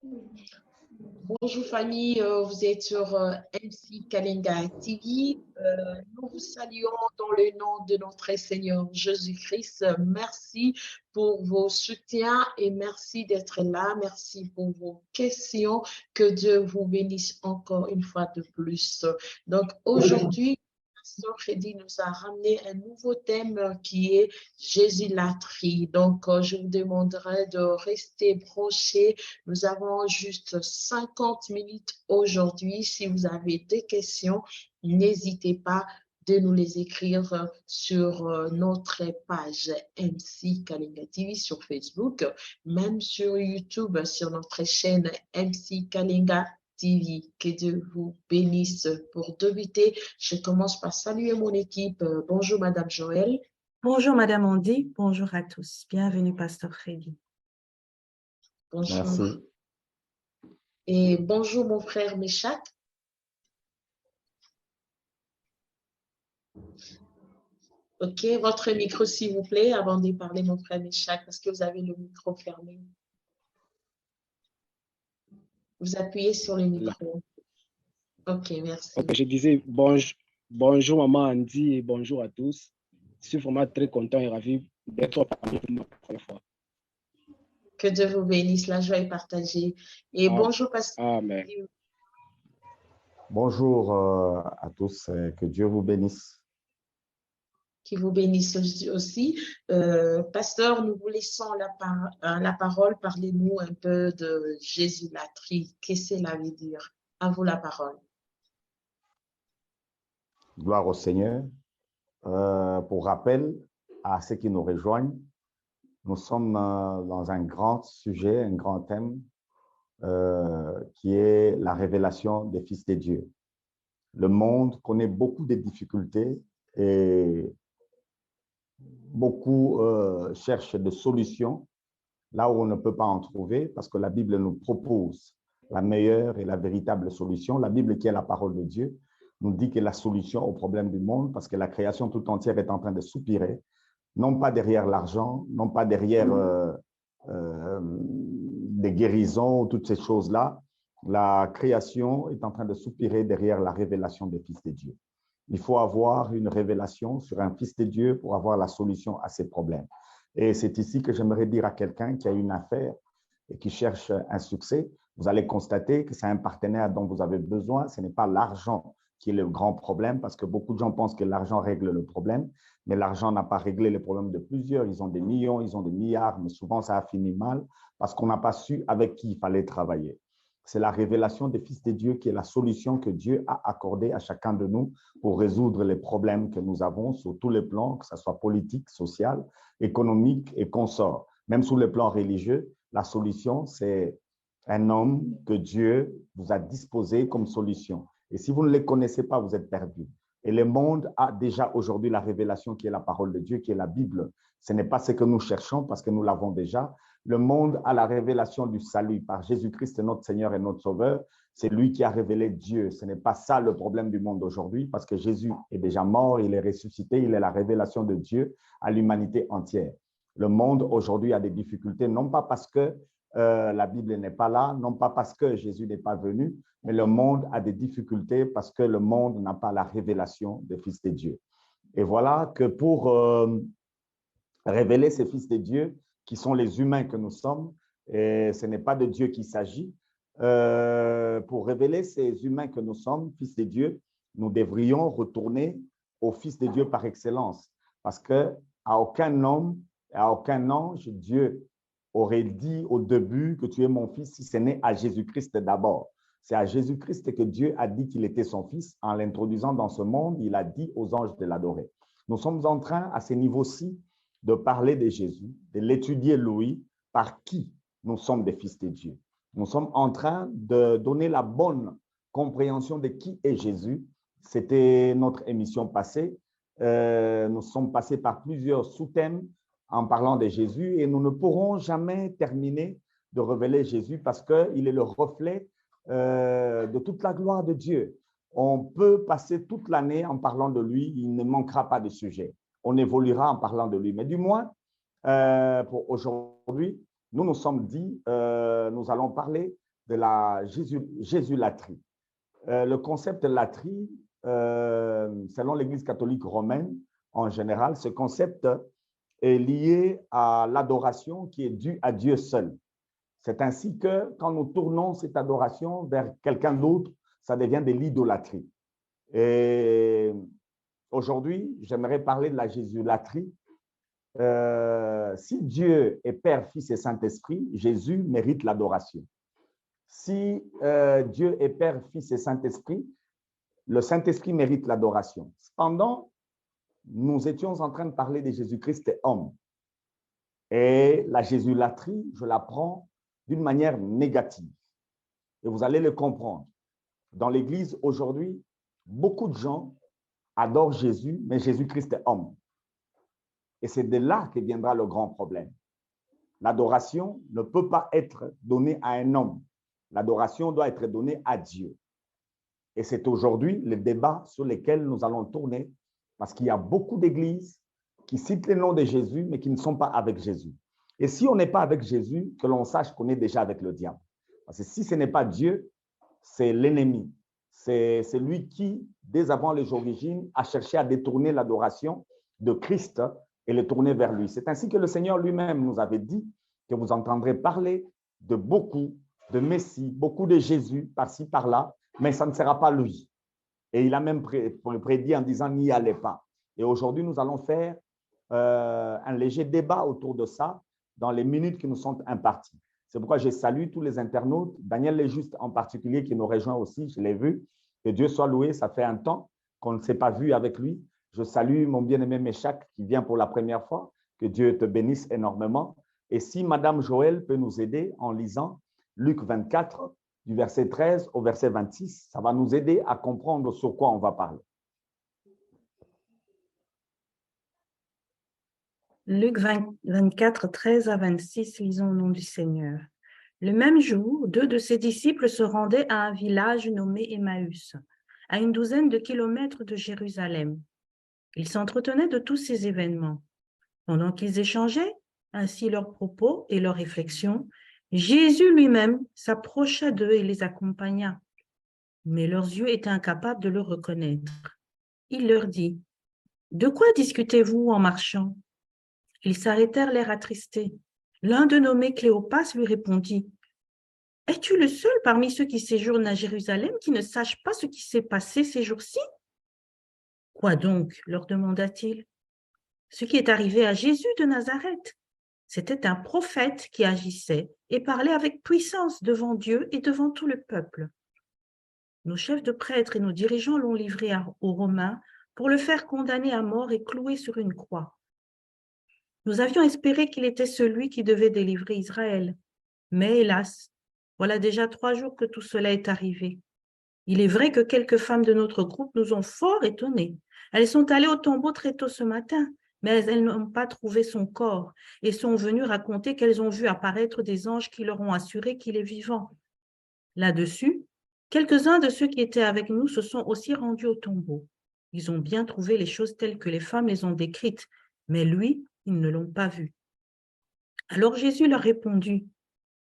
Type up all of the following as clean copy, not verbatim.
Bonjour famille, vous êtes sur MC Kalinga TV. Nous vous saluons dans le nom de notre Seigneur Jésus-Christ. Merci pour vos soutiens et merci d'être là. Merci pour vos questions. Que Dieu vous bénisse encore une fois de plus. Donc aujourd'hui, Pasteur Freddy nous a ramené un nouveau thème qui est Jésus-latrie. Donc, je vous demanderai de rester branchés. Nous avons juste 50 minutes aujourd'hui. Si vous avez des questions, n'hésitez pas de nous les écrire sur notre page MC Kalinga TV sur Facebook, même sur YouTube, sur notre chaîne MC Kalinga TV. Que Dieu vous bénisse. Pour débuter, je commence par saluer mon équipe. Bonjour, Madame Joël. Bonjour, Madame Andy. Bonjour à tous. Bienvenue, Pasteur Freddy. Bonjour. Merci. Et bonjour, mon frère Méchac. OK, votre micro, s'il vous plaît, avant de parler, mon frère Méchac, parce que vous avez le micro fermé. Vous appuyez sur le micro. OK, merci. Ok, je disais bonjour maman Andy et bonjour à tous. Je suis vraiment très content et ravi d'être parmi vous pour la première fois. Que Dieu vous bénisse, la joie est partagée. Et bonjour, Pasteur. Amen. Bonjour à tous, que Dieu vous bénisse. Qui vous bénisse aussi. Pasteur, nous vous laissons la parole. Parlez-nous un peu de Jésus-latrie. Qu'est-ce que cela veut dire? À vous la parole. Gloire au Seigneur. Pour rappel à ceux qui nous rejoignent, nous sommes dans un grand sujet, un grand thème qui est la révélation des fils de Dieu. Le monde connaît beaucoup de difficultés et beaucoup cherchent des solutions là où on ne peut pas en trouver parce que la Bible nous propose la meilleure et la véritable solution. La Bible, qui est la parole de Dieu, nous dit que la solution au problème du monde, parce que la création tout entière est en train de soupirer, non pas derrière l'argent, non pas derrière des guérisons, toutes ces choses-là. La création est en train de soupirer derrière la révélation des fils de Dieu. Il faut avoir une révélation sur un fils de Dieu pour avoir la solution à ces problèmes. Et c'est ici que j'aimerais dire à quelqu'un qui a une affaire et qui cherche un succès, vous allez constater que c'est un partenaire dont vous avez besoin. Ce n'est pas l'argent qui est le grand problème, parce que beaucoup de gens pensent que l'argent règle le problème, mais l'argent n'a pas réglé le problème de plusieurs. Ils ont des millions, ils ont des milliards, mais souvent ça a fini mal parce qu'on n'a pas su avec qui il fallait travailler. C'est la révélation des fils de Dieu qui est la solution que Dieu a accordée à chacun de nous pour résoudre les problèmes que nous avons sur tous les plans, que ce soit politique, social, économique et consort. Même sur le plan religieux, la solution, c'est un homme que Dieu vous a disposé comme solution. Et si vous ne les connaissez pas, vous êtes perdus. Et le monde a déjà aujourd'hui la révélation qui est la parole de Dieu, qui est la Bible. Ce n'est pas ce que nous cherchons parce que nous l'avons déjà. Le monde a la révélation du salut par Jésus-Christ, notre Seigneur et notre Sauveur. C'est lui qui a révélé Dieu. Ce n'est pas ça le problème du monde aujourd'hui parce que Jésus est déjà mort, il est ressuscité, il est la révélation de Dieu à l'humanité entière. Le monde aujourd'hui a des difficultés, non pas parce que la Bible n'est pas là, non pas parce que Jésus n'est pas venu, mais le monde a des difficultés parce que le monde n'a pas la révélation des fils de Dieu. Et voilà que pour révéler ces fils de Dieu, qui sont les humains que nous sommes, et ce n'est pas de Dieu qu'il s'agit, pour révéler ces humains que nous sommes, fils de Dieu, nous devrions retourner au fils de Dieu par excellence, parce qu'à aucun homme, à aucun ange, Dieu aurait dit au début que tu es mon fils si ce n'est à Jésus-Christ d'abord. C'est à Jésus-Christ que Dieu a dit qu'il était son fils. En l'introduisant dans ce monde, il a dit aux anges de l'adorer. Nous sommes en train, à ce niveau-ci, de parler de Jésus, de l'étudier lui, par qui nous sommes des fils de Dieu. Nous sommes en train de donner la bonne compréhension de qui est Jésus. C'était notre émission passée. Nous sommes passés par plusieurs sous-thèmes en parlant de Jésus et nous ne pourrons jamais terminer de révéler Jésus parce qu'il est le reflet de toute la gloire de Dieu. On peut passer toute l'année en parlant de lui, il ne manquera pas de sujet. On évoluera en parlant de lui. Mais du moins, pour aujourd'hui, nous nous sommes dit, nous allons parler de la jésulatrie. Le concept de latrie, selon l'Église catholique romaine en général, ce concept est lié à l'adoration qui est due à Dieu seul. C'est ainsi que quand nous tournons cette adoration vers quelqu'un d'autre, ça devient de l'idolâtrie. Et aujourd'hui, j'aimerais parler de la jésulatrie. Si Dieu est Père, Fils et Saint-Esprit, Jésus mérite l'adoration. Si Dieu est Père, Fils et Saint-Esprit, le Saint-Esprit mérite l'adoration. Cependant, nous étions en train de parler de Jésus-Christ homme. Et la jésulatrie, je la prends d'une manière négative. Et vous allez le comprendre. Dans l'Église, aujourd'hui, beaucoup de gens adorent Jésus, mais Jésus-Christ est homme. Et c'est de là que viendra le grand problème. L'adoration ne peut pas être donnée à un homme. L'adoration doit être donnée à Dieu. Et c'est aujourd'hui le débat sur lequel nous allons tourner, parce qu'il y a beaucoup d'églises qui citent le nom de Jésus, mais qui ne sont pas avec Jésus. Et si on n'est pas avec Jésus, que l'on sache qu'on est déjà avec le diable. Parce que si ce n'est pas Dieu, c'est l'ennemi. C'est lui qui, dès avant les origines, a cherché à détourner l'adoration de Christ et le tourner vers lui. C'est ainsi que le Seigneur lui-même nous avait dit que vous entendrez parler de beaucoup de Messie, beaucoup de Jésus, par-ci, par-là, mais ça ne sera pas lui. Et il a même prédit en disant, n'y allez pas. Et aujourd'hui, nous allons faire un léger débat autour de ça dans les minutes qui nous sont imparties. C'est pourquoi je salue tous les internautes, Daniel Léjuste en particulier qui nous rejoint aussi, je l'ai vu. Que Dieu soit loué, ça fait un temps qu'on ne s'est pas vu avec lui. Je salue mon bien-aimé Méchac qui vient pour la première fois. Que Dieu te bénisse énormément. Et si Madame Joël peut nous aider en lisant Luc 24, du verset 13 au verset 26, ça va nous aider à comprendre sur quoi on va parler. Luc 24, 13 à 26, lisons au nom du Seigneur. Le même jour, 2 de ses disciples se rendaient à un village nommé Emmaüs, à une douzaine de kilomètres de Jérusalem. Ils s'entretenaient de tous ces événements. Pendant qu'ils échangeaient ainsi leurs propos et leurs réflexions, Jésus lui-même s'approcha d'eux et les accompagna. Mais leurs yeux étaient incapables de le reconnaître. Il leur dit, « De quoi discutez-vous en marchant ?» Ils s'arrêtèrent l'air attristés. L'un d'eux nommé Cléopas lui répondit, « Es-tu le seul parmi ceux qui séjournent à Jérusalem qui ne sache pas ce qui s'est passé ces jours-ci ?»« Quoi donc ?» leur demanda-t-il. « Ce qui est arrivé à Jésus de Nazareth. C'était un prophète qui agissait et parlait avec puissance devant Dieu et devant tout le peuple. Nos chefs de prêtres et nos dirigeants l'ont livré aux Romains pour le faire condamner à mort et clouer sur une croix. Nous avions espéré qu'il était celui qui devait délivrer Israël. Mais hélas, voilà déjà 3 jours que tout cela est arrivé. Il est vrai que quelques femmes de notre groupe nous ont fort étonnés. Elles sont allées au tombeau très tôt ce matin, mais elles n'ont pas trouvé son corps et sont venues raconter qu'elles ont vu apparaître des anges qui leur ont assuré qu'il est vivant. Là-dessus, quelques-uns de ceux qui étaient avec nous se sont aussi rendus au tombeau. Ils ont bien trouvé les choses telles que les femmes les ont décrites, mais lui, ils ne l'ont pas vu. Alors Jésus leur répondit,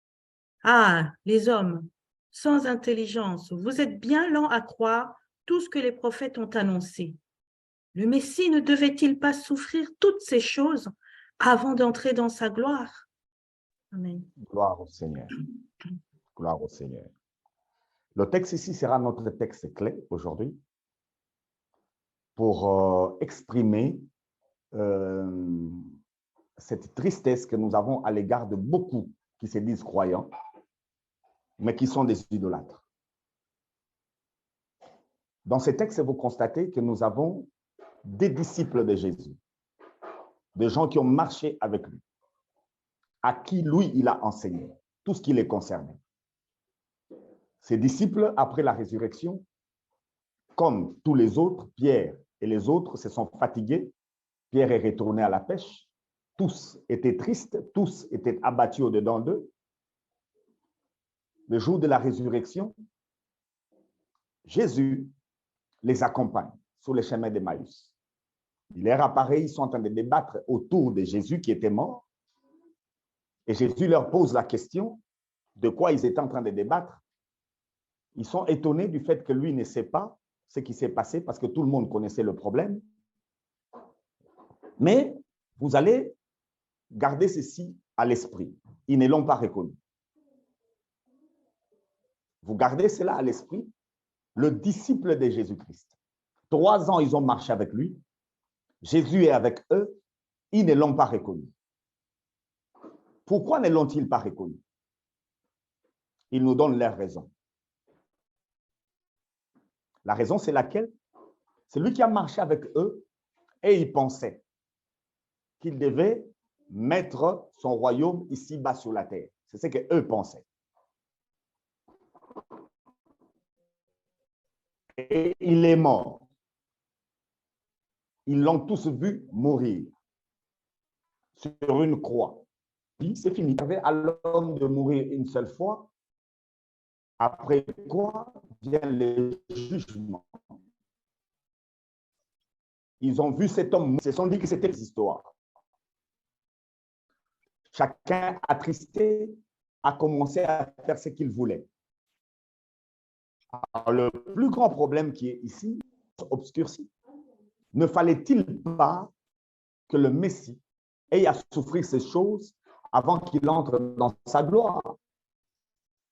« Ah, les hommes, sans intelligence, vous êtes bien lents à croire tout ce que les prophètes ont annoncé. Le Messie ne devait-il pas souffrir toutes ces choses avant d'entrer dans sa gloire ?» Amen. Gloire au Seigneur. Gloire au Seigneur. Le texte ici sera notre texte clé aujourd'hui pour exprimer cette tristesse que nous avons à l'égard de beaucoup qui se disent croyants, mais qui sont des idolâtres. Dans ces textes, vous constatez que nous avons des disciples de Jésus, des gens qui ont marché avec lui, à qui lui, il a enseigné tout ce qui les concernait. Ces disciples, après la résurrection, comme tous les autres, Pierre et les autres se sont fatigués. Pierre est retourné à la pêche. Tous étaient tristes, tous étaient abattus au-dedans d'eux. Le jour de la résurrection, Jésus les accompagne sur le chemin d'Emmaüs. Il leur apparaît, ils sont en train de débattre autour de Jésus qui était mort. Et Jésus leur pose la question, de quoi ils étaient en train de débattre, ils sont étonnés du fait que lui ne sait pas ce qui s'est passé parce que tout le monde connaissait le problème. Mais vous allez garder ceci à l'esprit. Ils ne l'ont pas reconnu. Vous gardez cela à l'esprit. Le disciple de Jésus-Christ. 3 ans, ils ont marché avec lui. Jésus est avec eux. Ils ne l'ont pas reconnu. Pourquoi ne l'ont-ils pas reconnu? Ils nous donnent leur raison. La raison, c'est laquelle? C'est lui qui a marché avec eux et il pensait qu'il devait mettre son royaume ici-bas sur la terre. C'est ce qu'eux pensaient. Et il est mort. Ils l'ont tous vu mourir sur une croix. C'est fini. Il y avait à l'homme de mourir une seule fois. Après quoi vient le jugement. Ils ont vu cet homme, ils se sont dit que c'était l'histoire. Chacun attristé a commencé à faire ce qu'il voulait. Alors, le plus grand problème qui est ici, obscurci. Ne fallait-il pas que le Messie ait à souffrir ces choses avant qu'il entre dans sa gloire?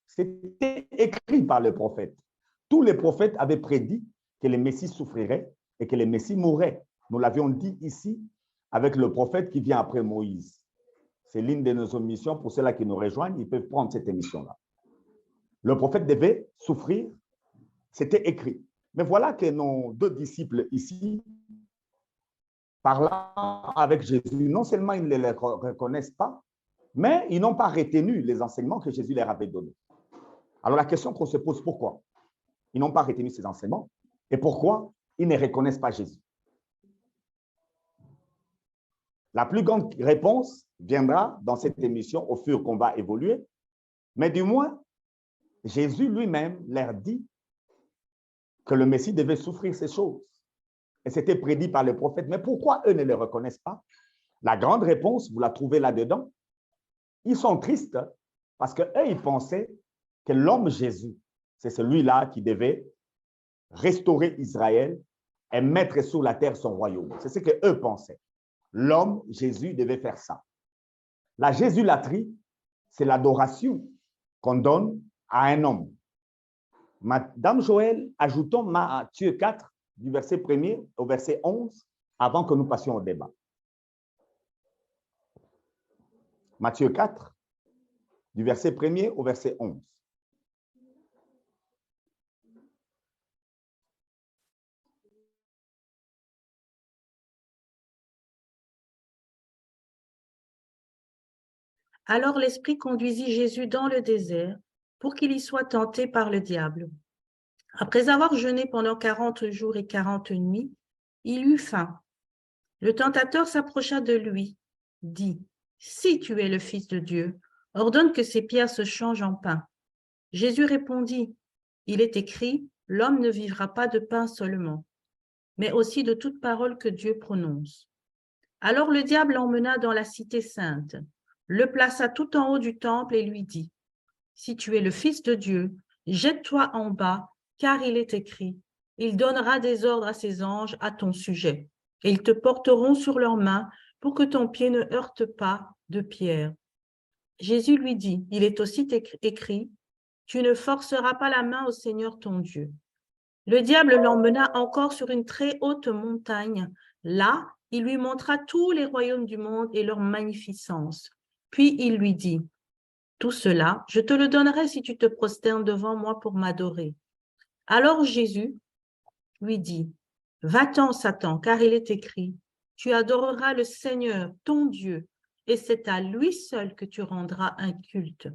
C'était écrit par les prophètes. Tous les prophètes avaient prédit que le Messie souffrirait et que le Messie mourrait. Nous l'avions dit ici avec le prophète qui vient après Moïse. C'est l'une de nos émissions. Pour ceux-là qui nous rejoignent, ils peuvent prendre cette émission-là. Le prophète devait souffrir. C'était écrit. Mais voilà que nos 2 disciples ici, parlant avec Jésus, non seulement ils ne les reconnaissent pas, mais ils n'ont pas retenu les enseignements que Jésus leur avait donnés. Alors la question qu'on se pose, pourquoi? Ils n'ont pas retenu ces enseignements. Et pourquoi ils ne reconnaissent pas Jésus? La plus grande réponse viendra dans cette émission au fur qu'on va évoluer. Mais du moins, Jésus lui-même leur dit que le Messie devait souffrir ces choses. Et c'était prédit par les prophètes. Mais pourquoi eux ne le reconnaissent pas? La grande réponse, vous la trouvez là-dedans. Ils sont tristes parce qu'eux, ils pensaient que l'homme Jésus, c'est celui-là qui devait restaurer Israël et mettre sur la terre son royaume. C'est ce qu'eux pensaient. L'homme Jésus devait faire ça. La jésulatrie, c'est l'adoration qu'on donne à un homme. Madame Joël, ajoutons Matthieu 4, du verset 1er au verset 11, avant que nous passions au débat. Matthieu 4, du verset 1er au verset 11. Alors l'Esprit conduisit Jésus dans le désert pour qu'il y soit tenté par le diable. Après avoir jeûné pendant 40 jours et 40 nuits, il eut faim. Le tentateur s'approcha de lui, dit, « Si tu es le Fils de Dieu, ordonne que ces pierres se changent en pain. » Jésus répondit, « Il est écrit, l'homme ne vivra pas de pain seulement, mais aussi de toute parole que Dieu prononce. » Alors le diable l'emmena dans la cité sainte, le plaça tout en haut du temple et lui dit, « Si tu es le Fils de Dieu, jette-toi en bas, car il est écrit, il donnera des ordres à ses anges à ton sujet, et ils te porteront sur leurs mains pour que ton pied ne heurte pas de pierre. » Jésus lui dit, « Il est aussi écrit, tu ne forceras pas la main au Seigneur ton Dieu. » Le diable l'emmena encore sur une très haute montagne. Là, il lui montra tous les royaumes du monde et leur magnificence. Puis il lui dit, « Tout cela, je te le donnerai si tu te prosternes devant moi pour m'adorer. » Alors Jésus lui dit, « Va-t'en, Satan, car il est écrit, tu adoreras le Seigneur, ton Dieu, et c'est à lui seul que tu rendras un culte. »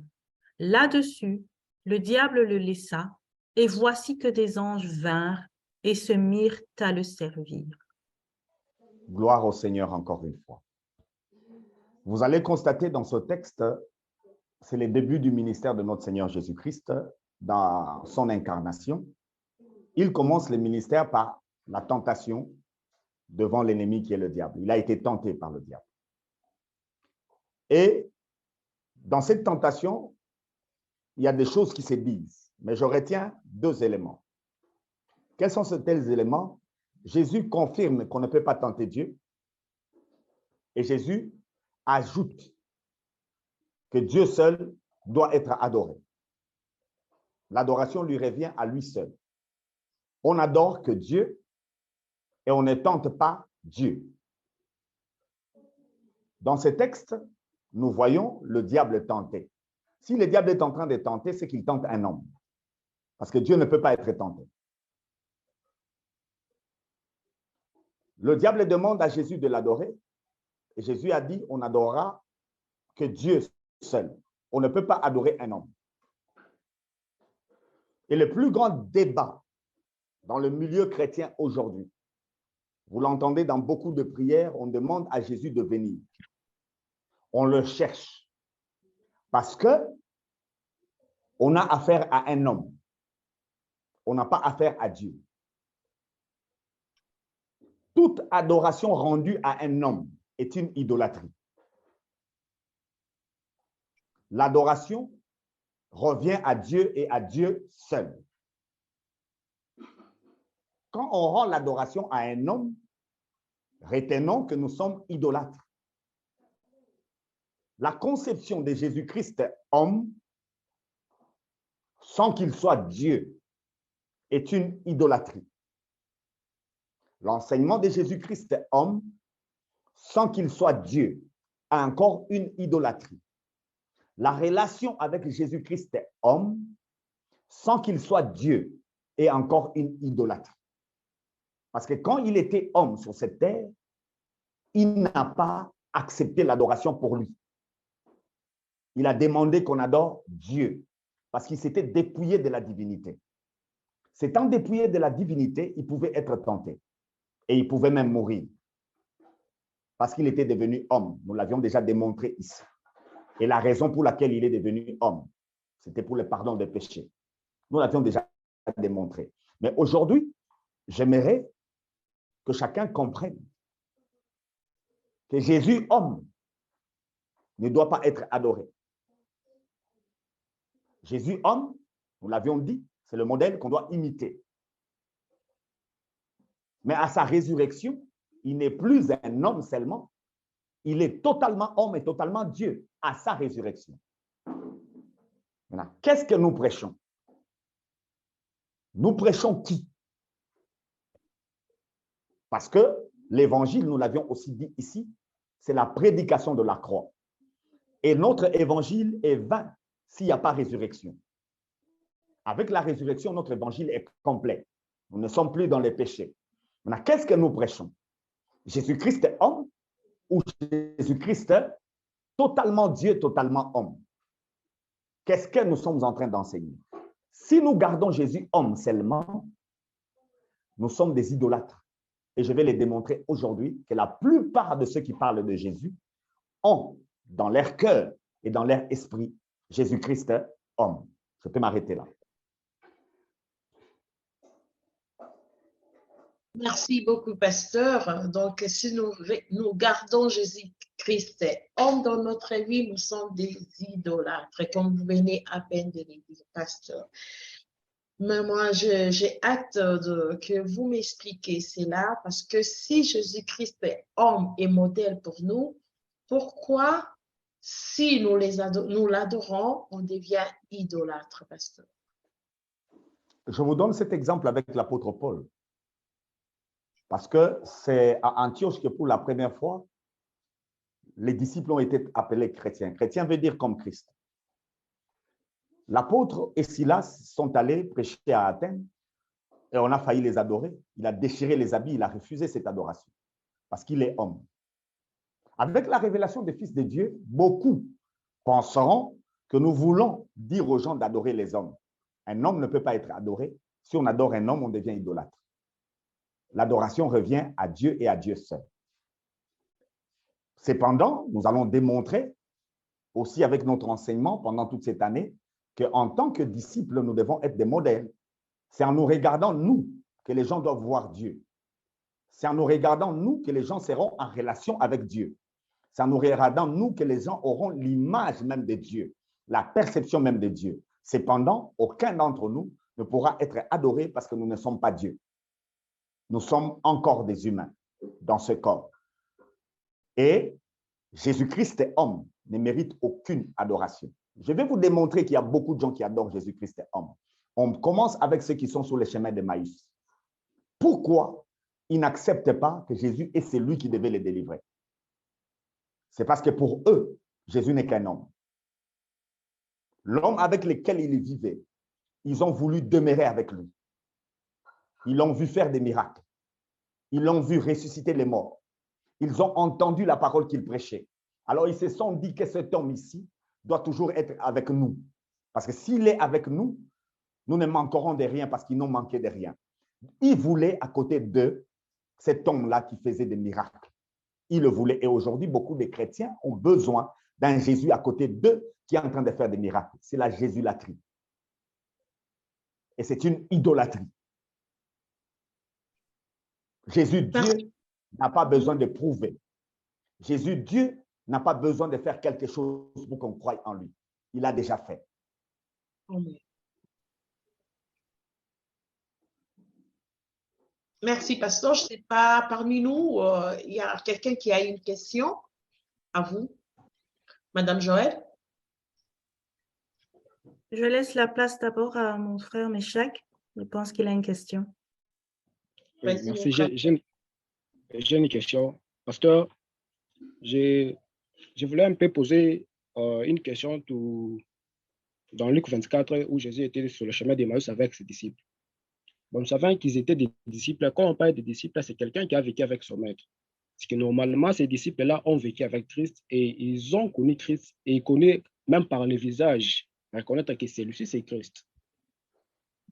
Là-dessus, le diable le laissa, et voici que des anges vinrent et se mirent à le servir. Gloire au Seigneur encore une fois. Vous allez constater dans ce texte, c'est le début du ministère de notre Seigneur Jésus-Christ dans son incarnation. Il commence le ministère par la tentation devant l'ennemi qui est le diable. Il a été tenté par le diable. Et dans cette tentation, il y a des choses qui se disent, mais je retiens deux éléments. Quels sont ces tels éléments? Jésus confirme qu'on ne peut pas tenter Dieu et Jésus ajoute que Dieu seul doit être adoré. L'adoration lui revient à lui seul. On n'adore que Dieu et on ne tente pas Dieu. Dans ce texte, nous voyons le diable tenter. Si le diable est en train de tenter, c'est qu'il tente un homme. Parce que Dieu ne peut pas être tenté. Le diable demande à Jésus de l'adorer. Et Jésus a dit, on n'adorera que Dieu seul. On ne peut pas adorer un homme. Et le plus grand débat dans le milieu chrétien aujourd'hui, vous l'entendez dans beaucoup de prières, on demande à Jésus de venir. On le cherche. Parce que on a affaire à un homme. On n'a pas affaire à Dieu. Toute adoration rendue à un homme est une idolâtrie. L'adoration revient à Dieu et à Dieu seul. Quand on rend l'adoration à un homme, retenons que nous sommes idolâtres. La conception de Jésus-Christ homme, sans qu'il soit Dieu, est une idolâtrie. L'enseignement de Jésus-Christ homme, sans qu'il soit Dieu, a encore une idolâtrie. La relation avec Jésus-Christ homme, sans qu'il soit Dieu, est encore une idolâtrie. Parce que quand il était homme sur cette terre, il n'a pas accepté l'adoration pour lui. Il a demandé qu'on adore Dieu, parce qu'il s'était dépouillé de la divinité. S'étant dépouillé de la divinité, il pouvait être tenté. Et il pouvait même mourir. Parce qu'il était devenu homme. Nous l'avions déjà démontré ici. Et la raison pour laquelle il est devenu homme, c'était pour le pardon des péchés. Nous l'avions déjà démontré. Mais aujourd'hui, j'aimerais que chacun comprenne que Jésus, homme, ne doit pas être adoré. Jésus, homme, nous l'avions dit, c'est le modèle qu'on doit imiter. Mais à sa résurrection, il n'est plus un homme seulement, il est totalement homme et totalement Dieu à sa résurrection. Maintenant, qu'est-ce que nous prêchons? Nous prêchons qui? Parce que l'évangile, nous l'avions aussi dit ici, c'est la prédication de la croix. Et notre évangile est vain s'il n'y a pas résurrection. Avec la résurrection, notre évangile est complet. Nous ne sommes plus dans les péchés. Maintenant, qu'est-ce que nous prêchons? Jésus-Christ est homme ou Jésus-Christ totalement Dieu, totalement homme? Qu'est-ce que nous sommes en train d'enseigner? Si nous gardons Jésus homme seulement, nous sommes des idolâtres. Et je vais les démontrer aujourd'hui que la plupart de ceux qui parlent de Jésus ont dans leur cœur et dans leur esprit Jésus-Christ homme. Je peux m'arrêter là. Merci beaucoup, pasteur. Donc, si nous gardons Jésus-Christ homme dans notre vie, nous sommes des idolâtres, comme vous venez à peine de le dire, pasteur. Mais moi, j'ai hâte que vous m'expliquiez cela, parce que si Jésus-Christ est homme et modèle pour nous, pourquoi, si nous l'adorons, on devient idolâtre, pasteur? Je vous donne cet exemple avec l'apôtre Paul. Parce que c'est à Antioche que pour la première fois, les disciples ont été appelés chrétiens. Chrétien veut dire comme Christ. L'apôtre et Silas sont allés prêcher à Athènes et on a failli les adorer. Il a déchiré les habits, il a refusé cette adoration parce qu'il est homme. Avec la révélation des fils de Dieu, beaucoup penseront que nous voulons dire aux gens d'adorer les hommes. Un homme ne peut pas être adoré. Si on adore un homme, on devient idolâtre. L'adoration revient à Dieu et à Dieu seul. Cependant, nous allons démontrer aussi avec notre enseignement pendant toute cette année qu'en tant que disciples, nous devons être des modèles. C'est en nous regardant, nous, que les gens doivent voir Dieu. C'est en nous regardant, nous, que les gens seront en relation avec Dieu. C'est en nous regardant, nous, que les gens auront l'image même de Dieu, la perception même de Dieu. Cependant, aucun d'entre nous ne pourra être adoré parce que nous ne sommes pas Dieu. Nous sommes encore des humains dans ce corps. Et Jésus-Christ est homme, ne mérite aucune adoration. Je vais vous démontrer qu'il y a beaucoup de gens qui adorent Jésus-Christ est homme. On commence avec ceux qui sont sur le chemin d'Emmaüs. Pourquoi ils n'acceptent pas que Jésus est celui qui devait les délivrer? C'est parce que pour eux, Jésus n'est qu'un homme. L'homme avec lequel ils vivaient, ils ont voulu demeurer avec lui. Ils l'ont vu faire des miracles. Ils l'ont vu ressusciter les morts. Ils ont entendu la parole qu'il prêchait. Alors, ils se sont dit que cet homme ici doit toujours être avec nous. Parce que s'il est avec nous, nous ne manquerons de rien parce qu'ils n'ont manqué de rien. Ils voulaient à côté de cet homme-là qui faisait des miracles. Ils le voulaient. Et aujourd'hui, beaucoup de chrétiens ont besoin d'un Jésus à côté d'eux qui est en train de faire des miracles. C'est la jésulatrie. Et c'est une idolâtrie. Jésus, Dieu, n'a pas besoin de prouver. Jésus, Dieu, n'a pas besoin de faire quelque chose pour qu'on croie en lui. Il a déjà fait. Amen. Merci, pasteur. Je ne sais pas, parmi nous, il y a quelqu'un qui a une question à vous. Madame Joël? Je laisse la place d'abord à mon frère Meshach. Je pense qu'il a une question. Oui, merci. J'ai une question. Pasteur, je voulais un peu poser une question dans Luc 24 où Jésus était sur le chemin d'Emmaüs avec ses disciples. Bon, nous savons qu'ils étaient des disciples. Quand on parle de disciples, c'est quelqu'un qui a vécu avec son maître. Parce que normalement, ces disciples-là ont vécu avec Christ et ils ont connu Christ et ils connaissent même par le visage, reconnaître que celui-ci, c'est Christ.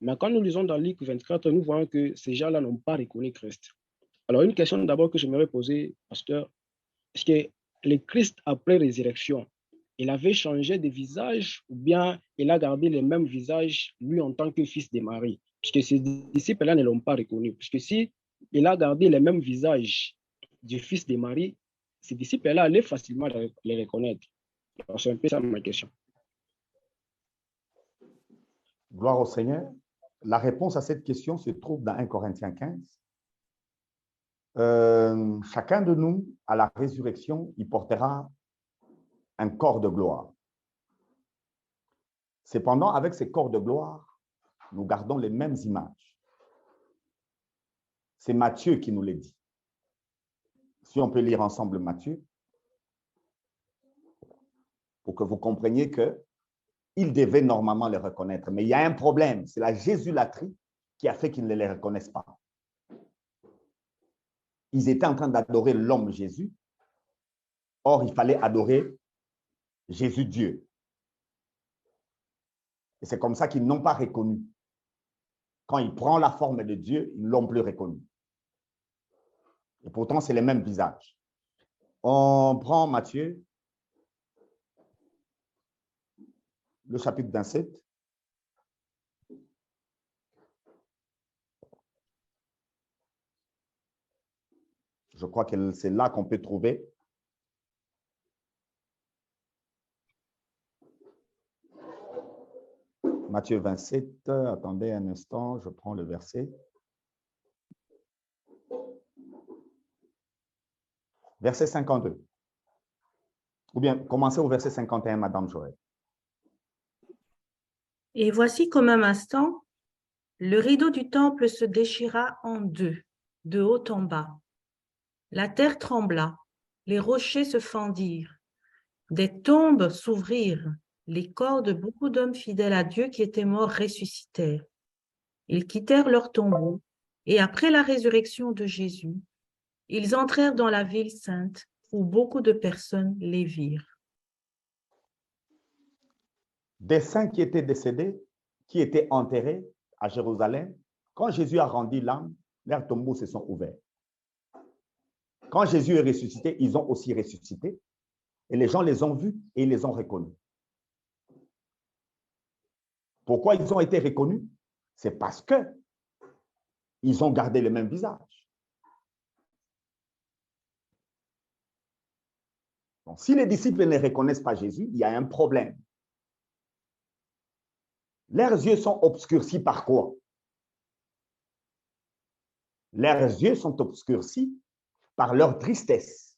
Mais quand nous lisons dans Luc 24, nous voyons que ces gens-là n'ont pas reconnu Christ. Alors, une question d'abord que j'aimerais poser, pasteur, est-ce que le Christ, après résurrection, il avait changé de visage ou bien il a gardé le même visage, lui, en tant que fils de Marie? Puisque ces disciples-là ne l'ont pas reconnu. Puisque si il a gardé le même visage du fils de Marie, ces disciples-là allaient facilement les reconnaître. C'est un peu ça ma question. Gloire au Seigneur. La réponse à cette question se trouve dans 1 Corinthiens 15. Chacun de nous, à la résurrection, il portera un corps de gloire. Cependant, avec ces corps de gloire, nous gardons les mêmes images. C'est Matthieu qui nous le dit. Si on peut lire ensemble Matthieu, pour que vous compreniez qu'ils devaient normalement les reconnaître. Mais il y a un problème, c'est la jésulatrie qui a fait qu'ils ne les reconnaissent pas. Ils étaient en train d'adorer l'homme Jésus. Or, il fallait adorer Jésus Dieu. Et c'est comme ça qu'ils n'ont pas reconnu. Quand il prend la forme de Dieu, ils ne l'ont plus reconnu. Et pourtant, c'est le même visage. On prend Matthieu, le chapitre 27. Je crois que c'est là qu'on peut trouver. Matthieu 27, attendez un instant, je prends le verset. Verset 52. Ou bien, commencez au verset 51, Madame Joël. Et voici qu'au même instant, le rideau du temple se déchira en deux, de haut en bas. La terre trembla, les rochers se fendirent, des tombes s'ouvrirent, les corps de beaucoup d'hommes fidèles à Dieu qui étaient morts ressuscitèrent. Ils quittèrent leur tombeau, et après la résurrection de Jésus, ils entrèrent dans la ville sainte, où beaucoup de personnes les virent. Des saints qui étaient décédés, qui étaient enterrés à Jérusalem, quand Jésus a rendu l'âme, leurs tombeaux se sont ouverts. Quand Jésus est ressuscité, ils ont aussi ressuscité. Et les gens les ont vus et ils les ont reconnus. Pourquoi ils ont été reconnus? C'est parce qu'ils ont gardé le même visage. Donc, si les disciples ne reconnaissent pas Jésus, il y a un problème. Leurs yeux sont obscurcis par quoi? Leurs yeux sont obscurcis par leur tristesse.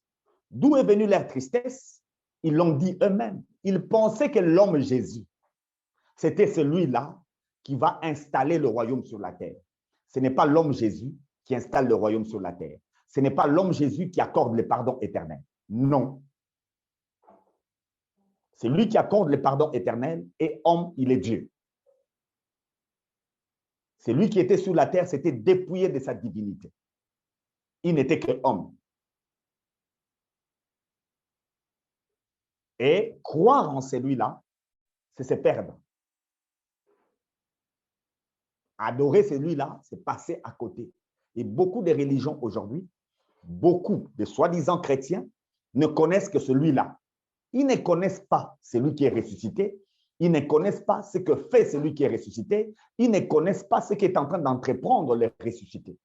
D'où est venue leur tristesse? Ils l'ont dit eux-mêmes. Ils pensaient que l'homme Jésus, c'était celui-là qui va installer le royaume sur la terre. Ce n'est pas l'homme Jésus qui installe le royaume sur la terre. Ce n'est pas l'homme Jésus qui accorde le pardon éternel. Non. C'est lui qui accorde le pardon éternel et homme, il est Dieu. C'est lui qui était sur la terre, s'était dépouillé de sa divinité. Il n'était que homme. Et croire en celui-là, c'est se perdre. Adorer celui-là, c'est passer à côté. Et beaucoup de religions aujourd'hui, beaucoup de soi-disant chrétiens ne connaissent que celui-là. Ils ne connaissent pas celui qui est ressuscité. Ils ne connaissent pas ce que fait celui qui est ressuscité. Ils ne connaissent pas ce qui est en train d'entreprendre le ressuscité.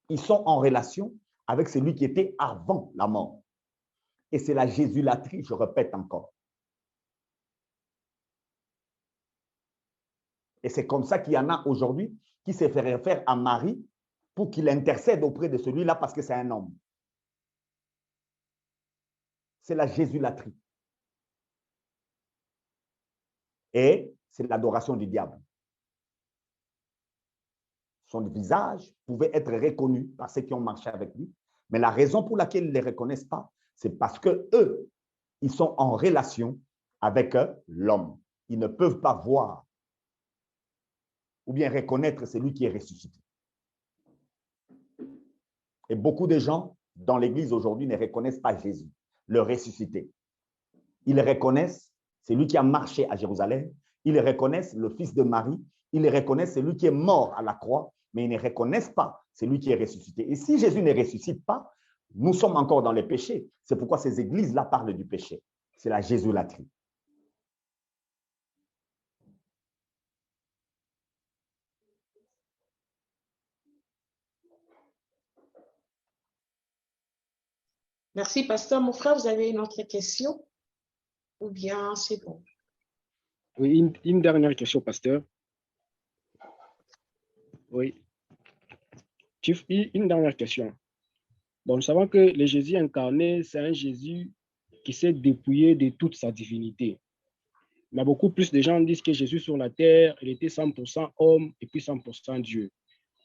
Ils sont en relation avec celui qui était avant la mort. Et c'est la jésulatrie, je répète encore. Et c'est comme ça qu'il y en a aujourd'hui qui se fait référer à Marie pour qu'il intercède auprès de celui-là parce que c'est un homme. C'est la jésulatrie. Et c'est l'adoration du diable. Son visage pouvait être reconnu par ceux qui ont marché avec lui, mais la raison pour laquelle ils ne les reconnaissent pas, c'est parce que eux, ils sont en relation avec l'homme. Ils ne peuvent pas voir ou bien reconnaître celui qui est ressuscité. Et beaucoup de gens dans l'Église aujourd'hui ne reconnaissent pas Jésus, le ressuscité. Ils reconnaissent celui qui a marché à Jérusalem, ils reconnaissent le fils de Marie, ils reconnaissent celui qui est mort à la croix, mais ils ne reconnaissent pas celui qui est ressuscité. Et si Jésus ne ressuscite pas, nous sommes encore dans les péchés. C'est pourquoi ces églises-là parlent du péché. C'est la jésulatrie. Merci, pasteur. Mon frère, vous avez une autre question? Ou bien c'est bon? Oui, une dernière question, pasteur. Oui. Chief, une dernière question. Bon, nous savons que le Jésus incarné, c'est un Jésus qui s'est dépouillé de toute sa divinité. Mais beaucoup plus de gens disent que Jésus sur la terre, il était 100% homme et puis 100% Dieu.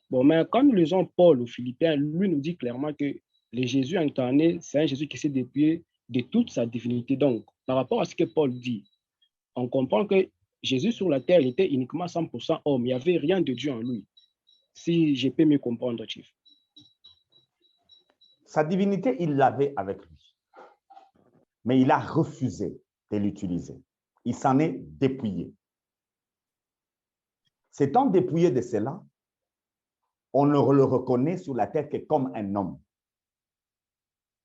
Bon, mais quand nous lisons Paul aux Philippiens, lui nous dit clairement que le Jésus incarné, c'est un Jésus qui s'est dépouillé de toute sa divinité. Donc, par rapport à ce que Paul dit, on comprend que Jésus sur la terre, il était uniquement 100% homme. Il n'y avait rien de Dieu en lui. Si je peux mieux comprendre, Chief. Sa divinité, il l'avait avec lui. Mais il a refusé de l'utiliser. Il s'en est dépouillé. S'étant dépouillé de cela, on ne le reconnaît sur la terre que comme un homme.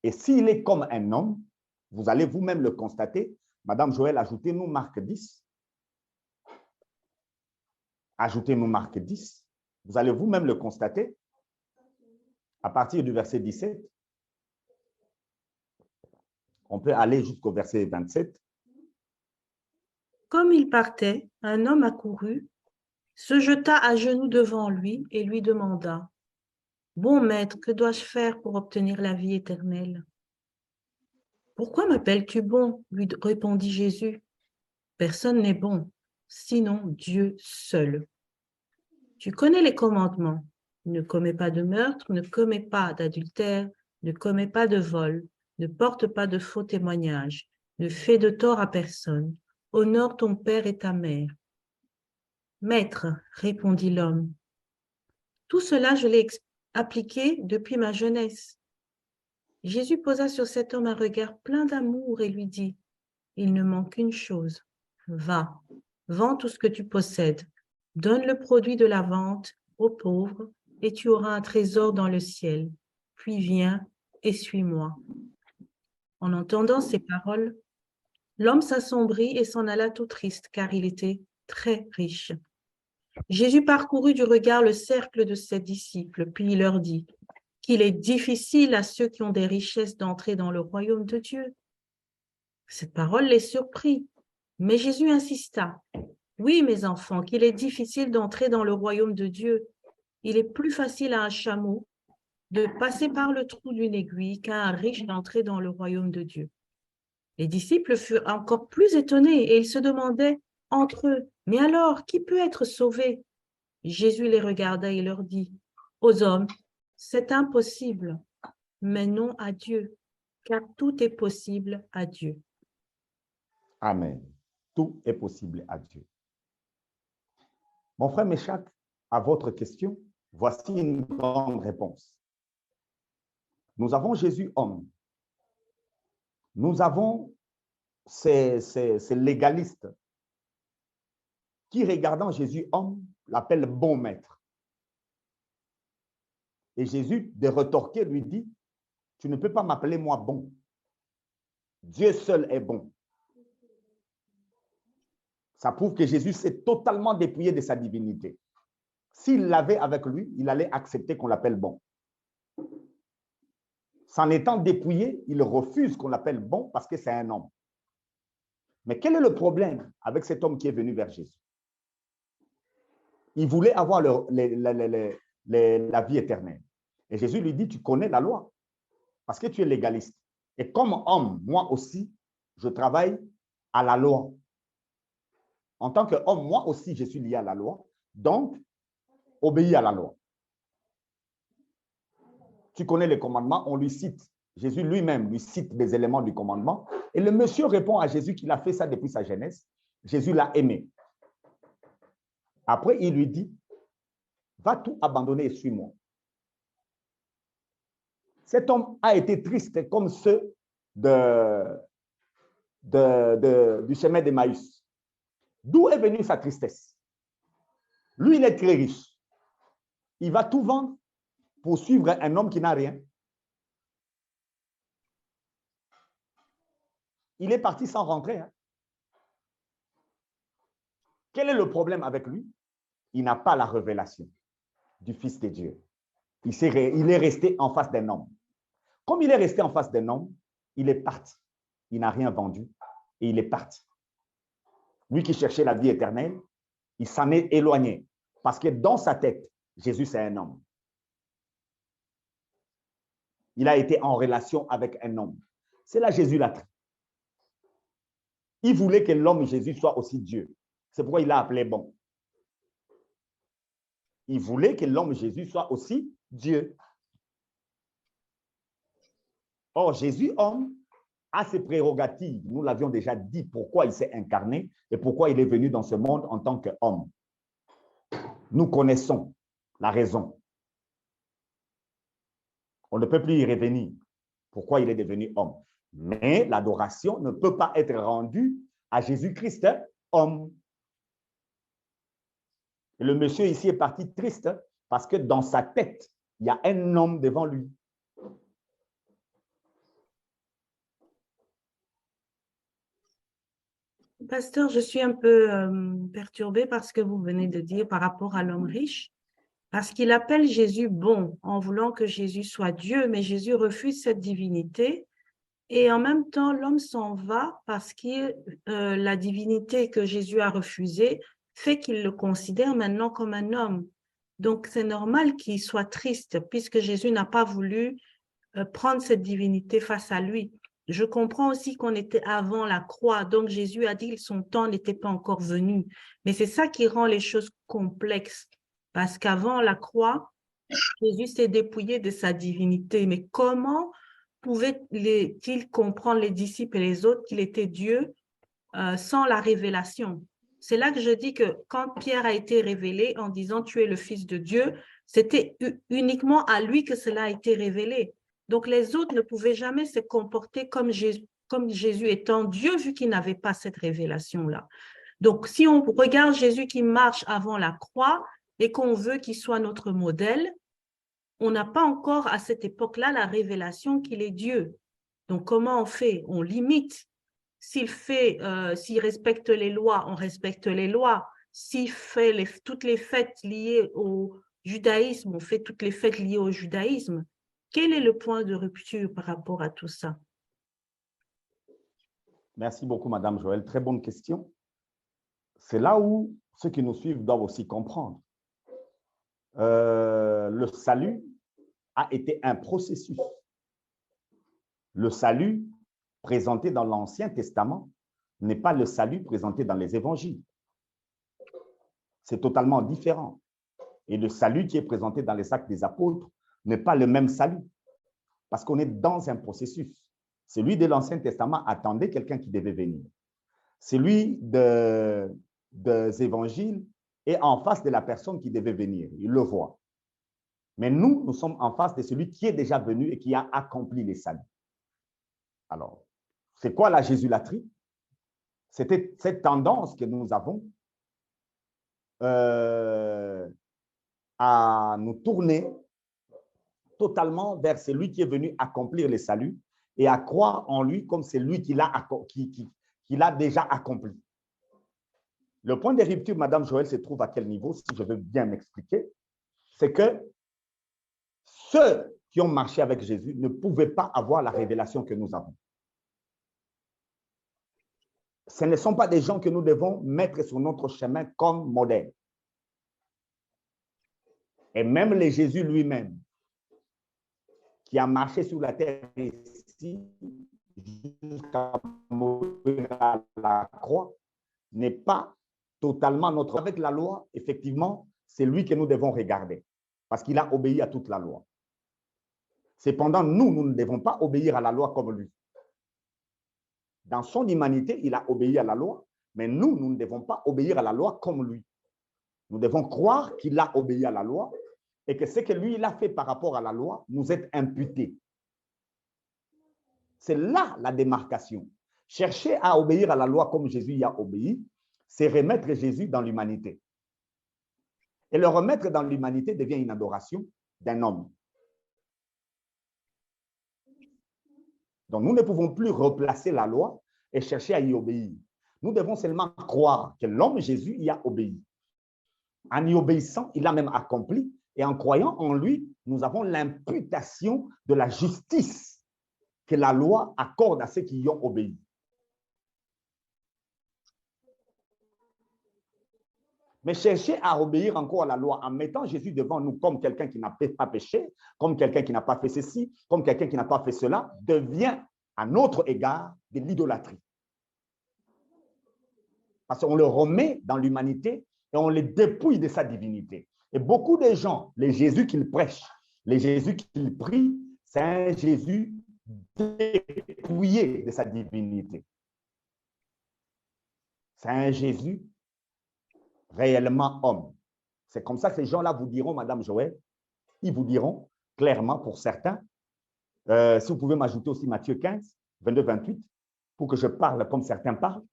Et s'il est comme un homme, vous allez vous-même le constater. Madame Joël, ajoutez-nous Marc 10. Ajoutez-nous Marc 10. Vous allez vous-même le constater à partir du verset 17. On peut aller jusqu'au verset 27. Comme il partait, un homme accourut, se jeta à genoux devant lui et lui demanda, « Bon maître, que dois-je faire pour obtenir la vie éternelle ?» « Pourquoi m'appelles-tu bon ?» lui répondit Jésus. « Personne n'est bon, sinon Dieu seul. Tu connais les commandements. Ne commets pas de meurtre, ne commets pas d'adultère, ne commets pas de vol, ne porte pas de faux témoignages, ne fais de tort à personne. Honore ton père et ta mère. » « Maître, répondit l'homme, tout cela je l'ai appliqué depuis ma jeunesse. » Jésus posa sur cet homme un regard plein d'amour et lui dit, « Il ne manque qu'une chose. Va, vends tout ce que tu possèdes, donne le produit de la vente aux pauvres et tu auras un trésor dans le ciel. Puis viens et suis-moi. » En entendant ces paroles, l'homme s'assombrit et s'en alla tout triste, car il était très riche. Jésus parcourut du regard le cercle de ses disciples, puis il leur dit qu'il est difficile à ceux qui ont des richesses d'entrer dans le royaume de Dieu. Cette parole les surprit. Mais Jésus insista. « Oui, mes enfants, qu'il est difficile d'entrer dans le royaume de Dieu. Il est plus facile à un chameau de passer par le trou d'une aiguille qu'à un riche d'entrer dans le royaume de Dieu. » Les disciples furent encore plus étonnés et ils se demandaient entre eux, « Mais alors, qui peut être sauvé ?» Jésus les regarda et leur dit, « Aux hommes, c'est impossible, mais non à Dieu, car tout est possible à Dieu. » Amen. Tout est possible à Dieu. Mon frère Méchac, à votre question, voici une grande réponse. Nous avons Jésus homme. Nous avons ces légalistes qui, regardant Jésus homme, l'appellent bon maître. Et Jésus, de retorquer, lui dit, « Tu ne peux pas m'appeler moi bon. Dieu seul est bon. » Ça prouve que Jésus s'est totalement dépouillé de sa divinité. S'il l'avait avec lui, il allait accepter qu'on l'appelle bon. S'en étant dépouillé, il refuse qu'on l'appelle bon parce que c'est un homme. Mais quel est le problème avec cet homme qui est venu vers Jésus? Il voulait avoir la vie éternelle. Et Jésus lui dit, tu connais la loi parce que tu es légaliste. Et comme homme, moi aussi, je travaille à la loi. En tant qu'homme, moi aussi, je suis lié à la loi. Donc, obéis à la loi. Tu connais les commandements, on lui cite. Jésus lui-même lui cite des éléments du commandement. Et le monsieur répond à Jésus qu'il a fait ça depuis sa jeunesse. Jésus l'a aimé. Après, il lui dit, va tout abandonner et suis-moi. Cet homme a été triste comme ceux du chemin d'Emmaüs. D'où est venue sa tristesse? Lui, il est très riche. Il va tout vendre pour suivre un homme qui n'a rien. Il est parti sans rentrer. Hein. Quel est le problème avec lui? Il n'a pas la révélation du Fils de Dieu. Il est resté en face d'un homme. Comme il est resté en face d'un homme, il est parti. Il n'a rien vendu et il est parti. Lui qui cherchait la vie éternelle, il s'en est éloigné parce que dans sa tête, Jésus, c'est un homme. Il a été en relation avec un homme. C'est la Jésus-latrie. Il voulait que l'homme Jésus soit aussi Dieu. C'est pourquoi il l'a appelé bon. Il voulait que l'homme Jésus soit aussi Dieu. Or, Jésus, homme, a ses prérogatives. Nous l'avions déjà dit pourquoi il s'est incarné et pourquoi il est venu dans ce monde en tant qu'homme. Nous connaissons la raison. On ne peut plus y revenir. Pourquoi il est devenu homme? Mais l'adoration ne peut pas être rendue à Jésus-Christ, homme. Et le monsieur ici est parti triste parce que dans sa tête, il y a un homme devant lui. Pasteur, je suis un peu perturbée par ce que vous venez de dire par rapport à l'homme riche, parce qu'il appelle Jésus bon en voulant que Jésus soit Dieu, mais Jésus refuse cette divinité. Et en même temps, l'homme s'en va parce que la divinité que Jésus a refusée fait qu'il le considère maintenant comme un homme. Donc, c'est normal qu'il soit triste puisque Jésus n'a pas voulu prendre cette divinité face à lui. Je comprends aussi qu'on était avant la croix, donc Jésus a dit que son temps n'était pas encore venu. Mais c'est ça qui rend les choses complexes, parce qu'avant la croix, Jésus s'est dépouillé de sa divinité. Mais comment pouvaient-ils comprendre, les disciples et les autres, qu'il était Dieu sans la révélation? C'est là que je dis que quand Pierre a été révélé en disant « Tu es le Fils de Dieu », c'était uniquement à lui que cela a été révélé. Donc, les autres ne pouvaient jamais se comporter comme Jésus étant Dieu, vu qu'il n'avait pas cette révélation-là. Donc, si on regarde Jésus qui marche avant la croix et qu'on veut qu'il soit notre modèle, on n'a pas encore à cette époque-là la révélation qu'il est Dieu. Donc, comment on fait? On limite. S'il respecte les lois, on respecte les lois. S'il fait toutes les fêtes liées au judaïsme, on fait toutes les fêtes liées au judaïsme. Quel est le point de rupture par rapport à tout ça? Merci beaucoup, Madame Joël. Très bonne question. c'est là où ceux qui nous suivent doivent aussi comprendre. Le salut a été un processus. Le salut présenté dans l'Ancien Testament n'est pas le salut présenté dans les évangiles. C'est totalement différent. Et le salut qui est présenté dans les Actes des Apôtres n'est pas le même salut, parce qu'on est dans un processus. Celui de l'Ancien Testament attendait quelqu'un qui devait venir. Celui des évangiles est en face de la personne qui devait venir. Il le voit. Mais nous sommes en face de celui qui est déjà venu et qui a accompli les saluts. Alors, c'est quoi la jésulatrie? C'était cette tendance que nous avons à nous tourner totalement vers celui qui est venu accomplir les saluts et à croire en lui comme c'est lui qui l'a déjà accompli. Le point de rupture, Madame Joël, se trouve à quel niveau, si je veux bien m'expliquer? C'est que ceux qui ont marché avec Jésus ne pouvaient pas avoir la révélation que nous avons. Ce ne sont pas des gens que nous devons mettre sur notre chemin comme modèle. Et même le Jésus lui-même, qui a marché sur la terre ici, jusqu'à mourir à la croix, n'est pas totalement notre... Avec la loi, effectivement, c'est lui que nous devons regarder, parce qu'il a obéi à toute la loi. Cependant, nous ne devons pas obéir à la loi comme lui. Dans son humanité, il a obéi à la loi, mais nous ne devons pas obéir à la loi comme lui. Nous devons croire qu'il a obéi à la loi et que ce que lui, il a fait par rapport à la loi nous est imputé. C'est là la démarcation. Chercher à obéir à la loi comme Jésus y a obéi, c'est remettre Jésus dans l'humanité. Et le remettre dans l'humanité devient une adoration d'un homme. Donc, nous ne pouvons plus replacer la loi et chercher à y obéir. Nous devons seulement croire que l'homme Jésus y a obéi. En y obéissant, il a même accompli. Et en croyant en lui, nous avons l'imputation de la justice que la loi accorde à ceux qui y ont obéi. Mais chercher à obéir encore à la loi en mettant Jésus devant nous comme quelqu'un qui n'a pas péché, comme quelqu'un qui n'a pas fait ceci, comme quelqu'un qui n'a pas fait cela, devient à notre égard de l'idolâtrie. Parce qu'on le remet dans l'humanité et on le dépouille de sa divinité. Et beaucoup de gens, les Jésus qu'ils prêchent, les Jésus qu'ils prient, c'est un Jésus dépouillé de sa divinité. C'est un Jésus réellement homme. C'est comme ça que ces gens-là vous diront, Madame Joël, ils vous diront clairement pour certains, si vous pouvez m'ajouter aussi Matthieu 15, 22-28, pour que je parle comme certains parlent.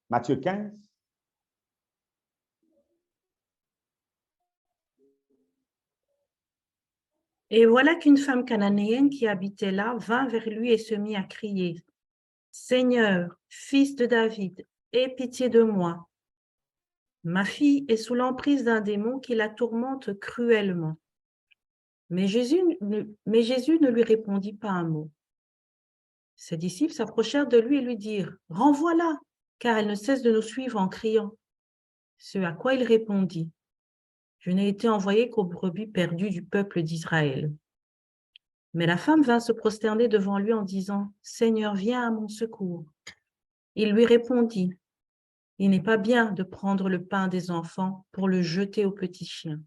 Matthieu 15. Et voilà qu'une femme cananéenne qui habitait là vint vers lui et se mit à crier, « Seigneur, fils de David, aie pitié de moi. Ma fille est sous l'emprise d'un démon qui la tourmente cruellement. » Mais Jésus ne lui répondit pas un mot. Ses disciples s'approchèrent de lui et lui dirent, « Renvoie-la, car elle ne cesse de nous suivre en criant. » Ce à quoi il répondit, « Je n'ai été envoyé qu'aux brebis perdues du peuple d'Israël. » Mais la femme vint se prosterner devant lui en disant, « Seigneur, viens à mon secours. » Il lui répondit, « Il n'est pas bien de prendre le pain des enfants pour le jeter aux petits chiens. »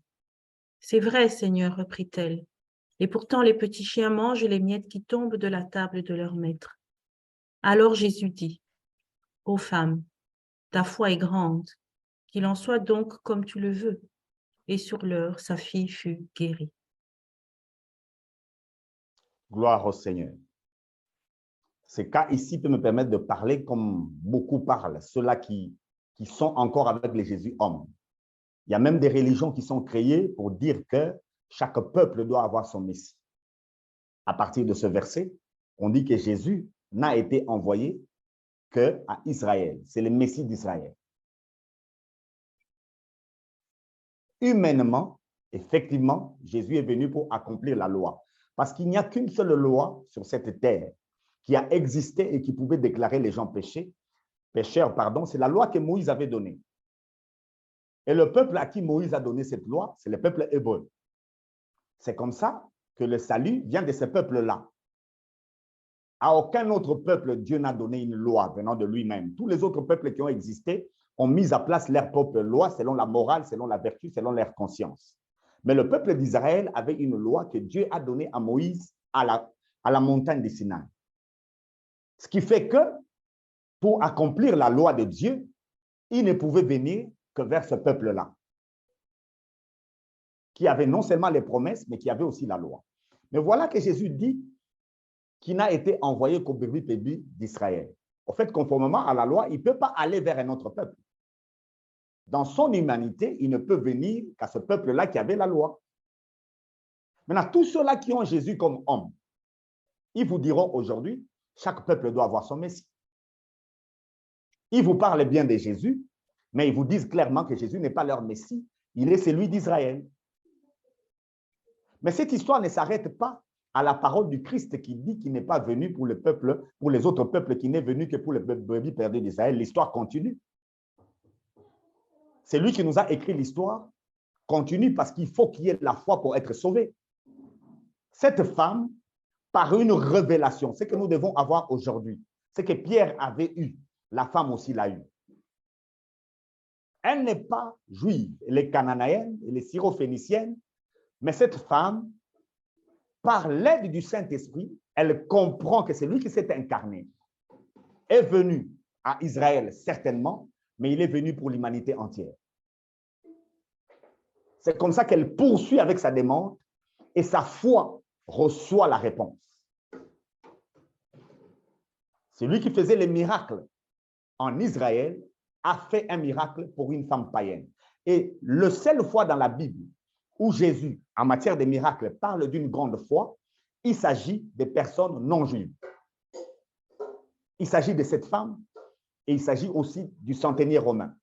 « C'est vrai, Seigneur, reprit-elle, et pourtant les petits chiens mangent les miettes qui tombent de la table de leur maître. » Alors Jésus dit, « Ô femme, ta foi est grande, qu'il en soit donc comme tu le veux. » Et sur l'heure, sa fille fut guérie. Gloire au Seigneur. Ce cas ici peut me permettre de parler comme beaucoup parlent, ceux-là qui sont encore avec les Jésus hommes. Il y a même des religions qui sont créées pour dire que chaque peuple doit avoir son Messie. À partir de ce verset, on dit que Jésus n'a été envoyé qu'à Israël. C'est le Messie d'Israël. Humainement, effectivement, Jésus est venu pour accomplir la loi. Parce qu'il n'y a qu'une seule loi sur cette terre qui a existé et qui pouvait déclarer les gens péchés. pécheurs, pardon, c'est la loi que Moïse avait donnée. Et le peuple à qui Moïse a donné cette loi, c'est le peuple hébreu. C'est comme ça que le salut vient de ce peuple-là. À aucun autre peuple, Dieu n'a donné une loi venant de lui-même. Tous les autres peuples qui ont existé ont mis à place leur propre loi selon la morale, selon la vertu, selon leur conscience. Mais le peuple d'Israël avait une loi que Dieu a donnée à Moïse à la montagne de Sinaï. Ce qui fait que pour accomplir la loi de Dieu, il ne pouvait venir que vers ce peuple-là, qui avait non seulement les promesses, mais qui avait aussi la loi. Mais voilà que Jésus dit qu'il n'a été envoyé qu'au bébé d'Israël. En fait, conformément à la loi, il ne peut pas aller vers un autre peuple. Dans son humanité, il ne peut venir qu'à ce peuple-là qui avait la loi. Maintenant, tous ceux-là qui ont Jésus comme homme, ils vous diront aujourd'hui, chaque peuple doit avoir son Messie. Ils vous parlent bien de Jésus, mais ils vous disent clairement que Jésus n'est pas leur Messie, il est celui d'Israël. Mais cette histoire ne s'arrête pas à la parole du Christ qui dit qu'il n'est pas venu pour le peuple, pour les autres peuples, qu'il n'est venu que pour le brebis perdu d'Israël. L'histoire continue. C'est lui qui nous a écrit l'histoire, continue parce qu'il faut qu'il y ait la foi pour être sauvé. Cette femme, par une révélation, ce que nous devons avoir aujourd'hui, ce que Pierre avait eu, la femme aussi l'a eu. Elle n'est pas juive, elle est cananéenne, elle est syrophénicienne, mais cette femme, par l'aide du Saint-Esprit, elle comprend que c'est lui qui s'est incarné, est venu à Israël certainement, mais il est venu pour l'humanité entière. C'est comme ça qu'elle poursuit avec sa demande et sa foi reçoit la réponse. C'est lui qui faisait les miracles en Israël, a fait un miracle pour une femme païenne. Et la seule fois dans la Bible où Jésus, en matière de miracles, parle d'une grande foi, il s'agit des personnes non juives. Il s'agit de cette femme et il s'agit aussi du centenier romain.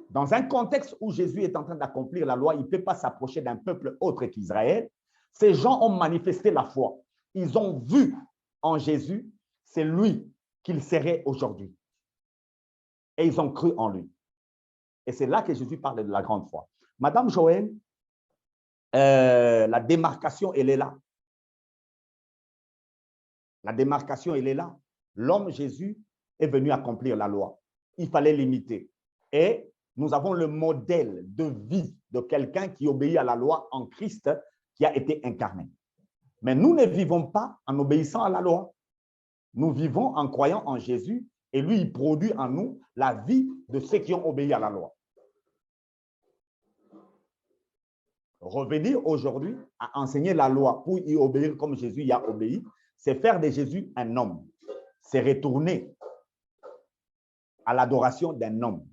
Dans un contexte où Jésus est en train d'accomplir la loi, il ne peut pas s'approcher d'un peuple autre qu'Israël. Ces gens ont manifesté la foi. Ils ont vu en Jésus, c'est lui qu'il serait aujourd'hui. Et ils ont cru en lui. Et c'est là que Jésus parle de la grande foi. Madame Joël, la démarcation, elle est là. La démarcation, elle est là. L'homme Jésus est venu accomplir la loi. Il fallait l'imiter. Et nous avons le modèle de vie de quelqu'un qui obéit à la loi en Christ, qui a été incarné. Mais nous ne vivons pas en obéissant à la loi. Nous vivons en croyant en Jésus et lui, il produit en nous la vie de ceux qui ont obéi à la loi. Revenir aujourd'hui à enseigner la loi pour y obéir comme Jésus y a obéi, c'est faire de Jésus un homme. C'est retourner à l'adoration d'un homme,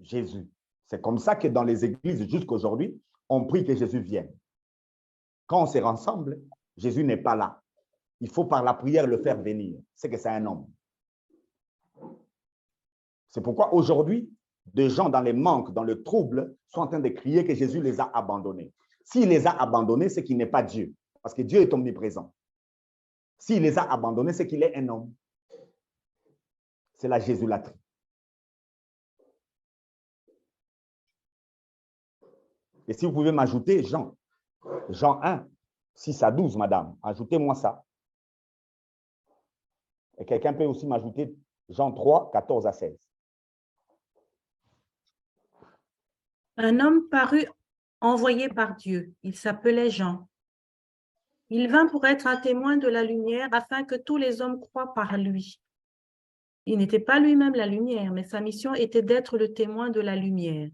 Jésus. C'est comme ça que dans les églises jusqu'aujourd'hui, on prie que Jésus vienne. Quand on se rassemble, Jésus n'est pas là. Il faut par la prière le faire venir. C'est que c'est un homme. C'est pourquoi aujourd'hui, des gens dans les manques, dans le trouble, sont en train de crier que Jésus les a abandonnés. S'il les a abandonnés, c'est qu'il n'est pas Dieu, parce que Dieu est omniprésent. S'il les a abandonnés, c'est qu'il est un homme. C'est la jésulatrie. Et si vous pouvez m'ajouter Jean 1, 6 à 12, madame, ajoutez-moi ça. Et quelqu'un peut aussi m'ajouter Jean 3, 14 à 16. Un homme parut envoyé par Dieu. Il s'appelait Jean. Il vint pour être un témoin de la lumière afin que tous les hommes croient par lui. Il n'était pas lui-même la lumière, mais sa mission était d'être le témoin de la lumière.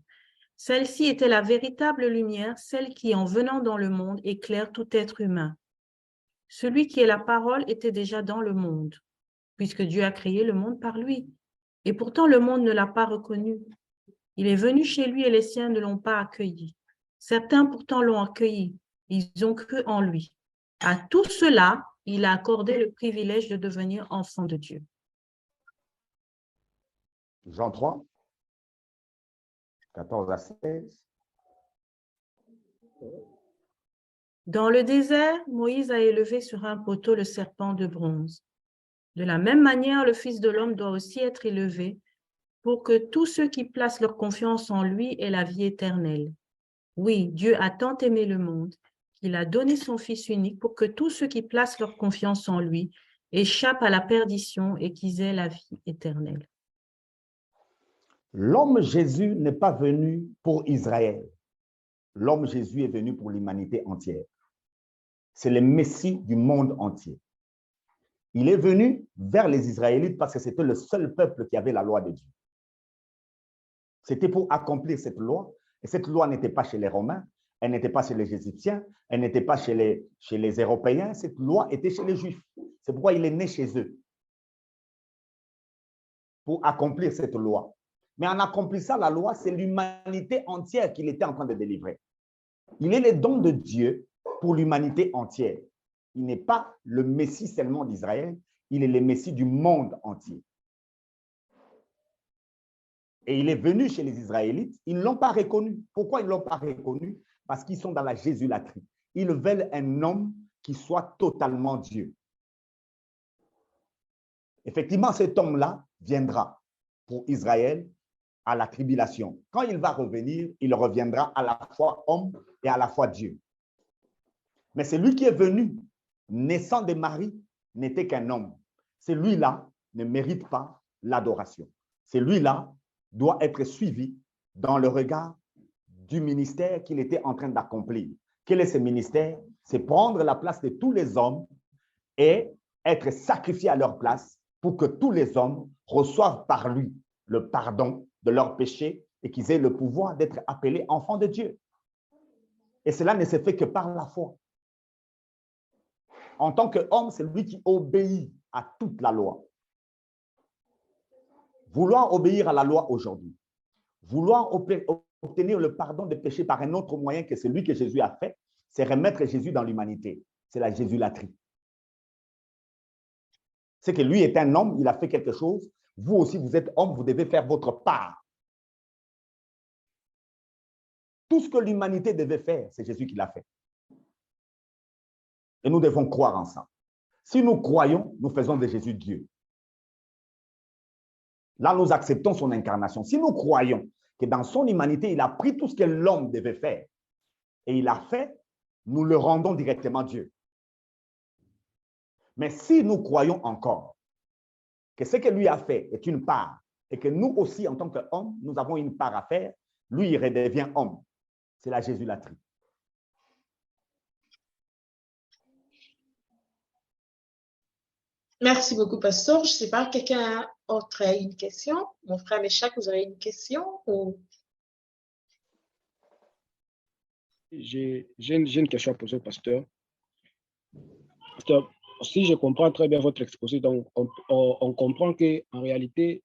Celle-ci était la véritable lumière, celle qui, en venant dans le monde, éclaire tout être humain. Celui qui est la parole était déjà dans le monde, puisque Dieu a créé le monde par lui. Et pourtant, le monde ne l'a pas reconnu. Il est venu chez lui et les siens ne l'ont pas accueilli. Certains pourtant l'ont accueilli. Ils ont cru en lui. À tout cela, il a accordé le privilège de devenir enfant de Dieu. Jean 3, 14 à 16. Dans le désert, Moïse a élevé sur un poteau le serpent de bronze. De la même manière, le Fils de l'homme doit aussi être élevé pour que tous ceux qui placent leur confiance en lui aient la vie éternelle. Oui, Dieu a tant aimé le monde qu'il a donné son Fils unique pour que tous ceux qui placent leur confiance en lui échappent à la perdition et qu'ils aient la vie éternelle. L'homme Jésus n'est pas venu pour Israël. L'homme Jésus est venu pour l'humanité entière. C'est le Messie du monde entier. Il est venu vers les Israélites parce que c'était le seul peuple qui avait la loi de Dieu. C'était pour accomplir cette loi. Et cette loi n'était pas chez les Romains, elle n'était pas chez les Égyptiens, elle n'était pas chez les Européens. Cette loi était chez les Juifs. C'est pourquoi il est né chez eux. Pour accomplir cette loi. Mais en accomplissant la loi, c'est l'humanité entière qu'il était en train de délivrer. Il est le don de Dieu pour l'humanité entière. Il n'est pas le Messie seulement d'Israël, il est le Messie du monde entier. Et il est venu chez les Israélites, ils ne l'ont pas reconnu. Pourquoi ils ne l'ont pas reconnu? Parce qu'ils sont dans la jésulatrie. Ils veulent un homme qui soit totalement Dieu. Effectivement, cet homme-là viendra pour Israël à la tribulation. Quand il va revenir, il reviendra à la fois homme et à la fois Dieu. Mais celui qui est venu, naissant de Marie, n'était qu'un homme. Celui-là ne mérite pas l'adoration. Celui-là doit être suivi dans le regard du ministère qu'il était en train d'accomplir. Quel est ce ministère? C'est prendre la place de tous les hommes et être sacrifié à leur place pour que tous les hommes reçoivent par lui le pardon de leurs péchés et qu'ils aient le pouvoir d'être appelés enfants de Dieu. Et cela ne se fait que par la foi. En tant qu'homme, c'est lui qui obéit à toute la loi. Vouloir obéir à la loi aujourd'hui, vouloir obtenir le pardon des péchés par un autre moyen que celui que Jésus a fait, c'est remettre Jésus dans l'humanité. C'est la jésulatrie. C'est que lui est un homme, il a fait quelque chose. Vous aussi, vous êtes homme, vous devez faire votre part. Tout ce que l'humanité devait faire, c'est Jésus qui l'a fait. Et nous devons croire en ça. Si nous croyons, nous faisons de Jésus Dieu. Là, nous acceptons son incarnation. Si nous croyons que dans son humanité, il a pris tout ce que l'homme devait faire et il a fait, nous le rendons directement Dieu. Mais si nous croyons encore que ce que lui a fait est une part et que nous aussi, en tant qu'hommes, nous avons une part à faire, lui, il redevient homme. C'est la jésulatrie. Merci beaucoup, pasteur. Je ne sais pas, quelqu'un autre a une question? Mon frère Méchac, vous avez une question? Ou... J'ai une question à poser au pasteur. Pasteur, si je comprends très bien votre exposé, donc on comprend qu'en réalité,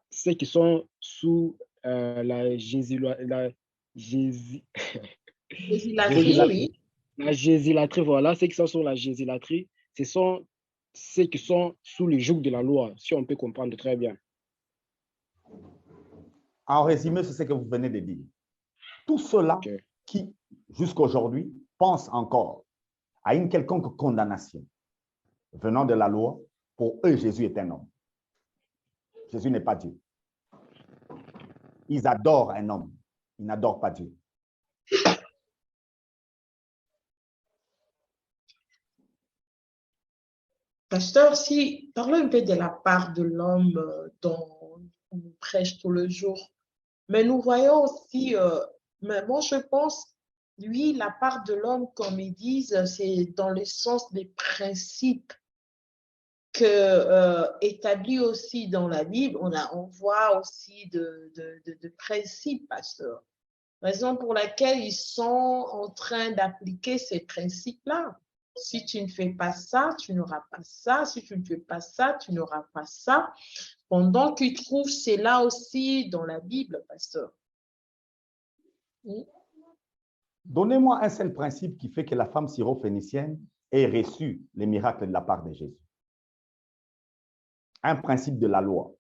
ceux qui sont sous la jésulatrie, voilà, ceux qui sont sous la jésulatrie, ce sont ceux qui sont sous le joug de la loi, si on peut comprendre très bien. En résumé, c'est ce que vous venez de dire. Tous ceux-là qui, jusqu'à aujourd'hui, pensent encore à une quelconque condamnation venant de la loi, pour eux, Jésus est un homme. Jésus n'est pas Dieu. Ils adorent un homme. Ils n'adorent pas Dieu. Pasteur, si parlons un peu de la part de l'homme dont on prêche tout le jour, mais nous voyons aussi, mais moi je pense, lui, la part de l'homme, comme ils disent, c'est dans le sens des principes établis aussi dans la Bible. On voit aussi de principes, pasteur. Raison pour laquelle ils sont en train d'appliquer ces principes-là. Si tu ne fais pas ça, tu n'auras pas ça. Si tu ne fais pas ça, tu n'auras pas ça. Pendant qu'ils trouvent cela aussi dans la Bible, pasteur. Oui. Donnez-moi un seul principe qui fait que la femme syrophénicienne ait reçu les miracles de la part de Jésus. Un principe de la loi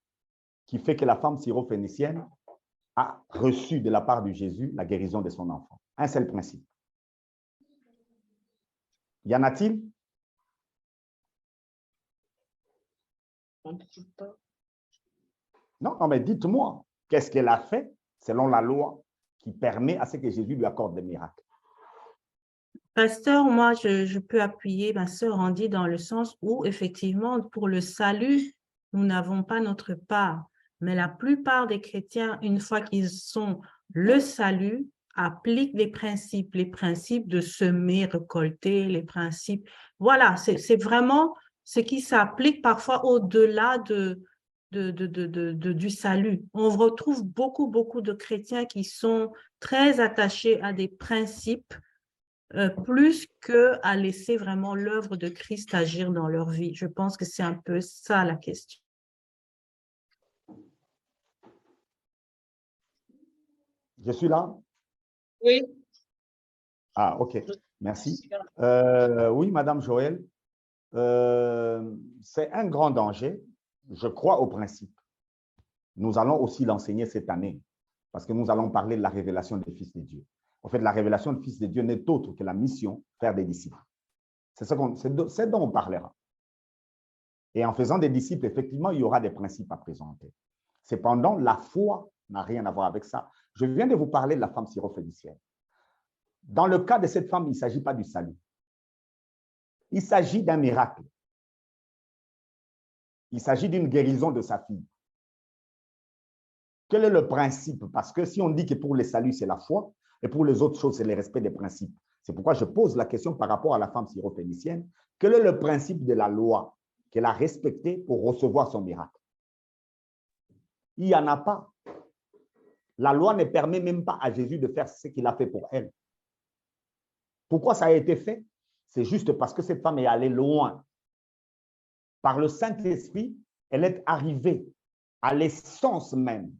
qui fait que la femme syrophénicienne a reçu de la part de Jésus la guérison de son enfant. Un seul principe. Y en a-t-il? On ne trouve pas. Non, non, mais dites-moi, qu'est-ce qu'elle a fait selon la loi qui permet à ce que Jésus lui accorde des miracles? Pasteur, moi, je peux appuyer ma sœur Andy dans le sens où, effectivement, pour le salut, nous n'avons pas notre part. Mais la plupart des chrétiens, une fois qu'ils sont le salut, appliquent les principes de semer, récolter, les principes. Voilà, c'est vraiment ce qui s'applique parfois au-delà du salut. On retrouve beaucoup de chrétiens qui sont très attachés à des principes plus qu'à laisser vraiment l'œuvre de Christ agir dans leur vie. Je pense que c'est un peu ça la question. Je suis là? Oui. Ah, OK. Merci. Oui, Madame Joël, c'est un grand danger. Je crois au principe. Nous allons aussi l'enseigner cette année parce que nous allons parler de la révélation des fils de Dieu. En fait, la révélation des fils de Dieu n'est autre que la mission, faire des disciples. C'est dont on parlera. Et en faisant des disciples, effectivement, il y aura des principes à présenter. Cependant, la foi n'a rien à voir avec ça. Je viens de vous parler de la femme syrophénicienne. Dans le cas de cette femme, il ne s'agit pas du salut. Il s'agit d'un miracle. Il s'agit d'une guérison de sa fille. Quel est le principe? Parce que si on dit que pour les saluts, c'est la foi, et pour les autres choses, c'est le respect des principes. C'est pourquoi je pose la question par rapport à la femme syrophénicienne. Quel est le principe de la loi qu'elle a respecté pour recevoir son miracle? Il n'y en a pas. La loi ne permet même pas à Jésus de faire ce qu'il a fait pour elle. Pourquoi ça a été fait? C'est juste parce que cette femme est allée loin. Par le Saint-Esprit, elle est arrivée à l'essence même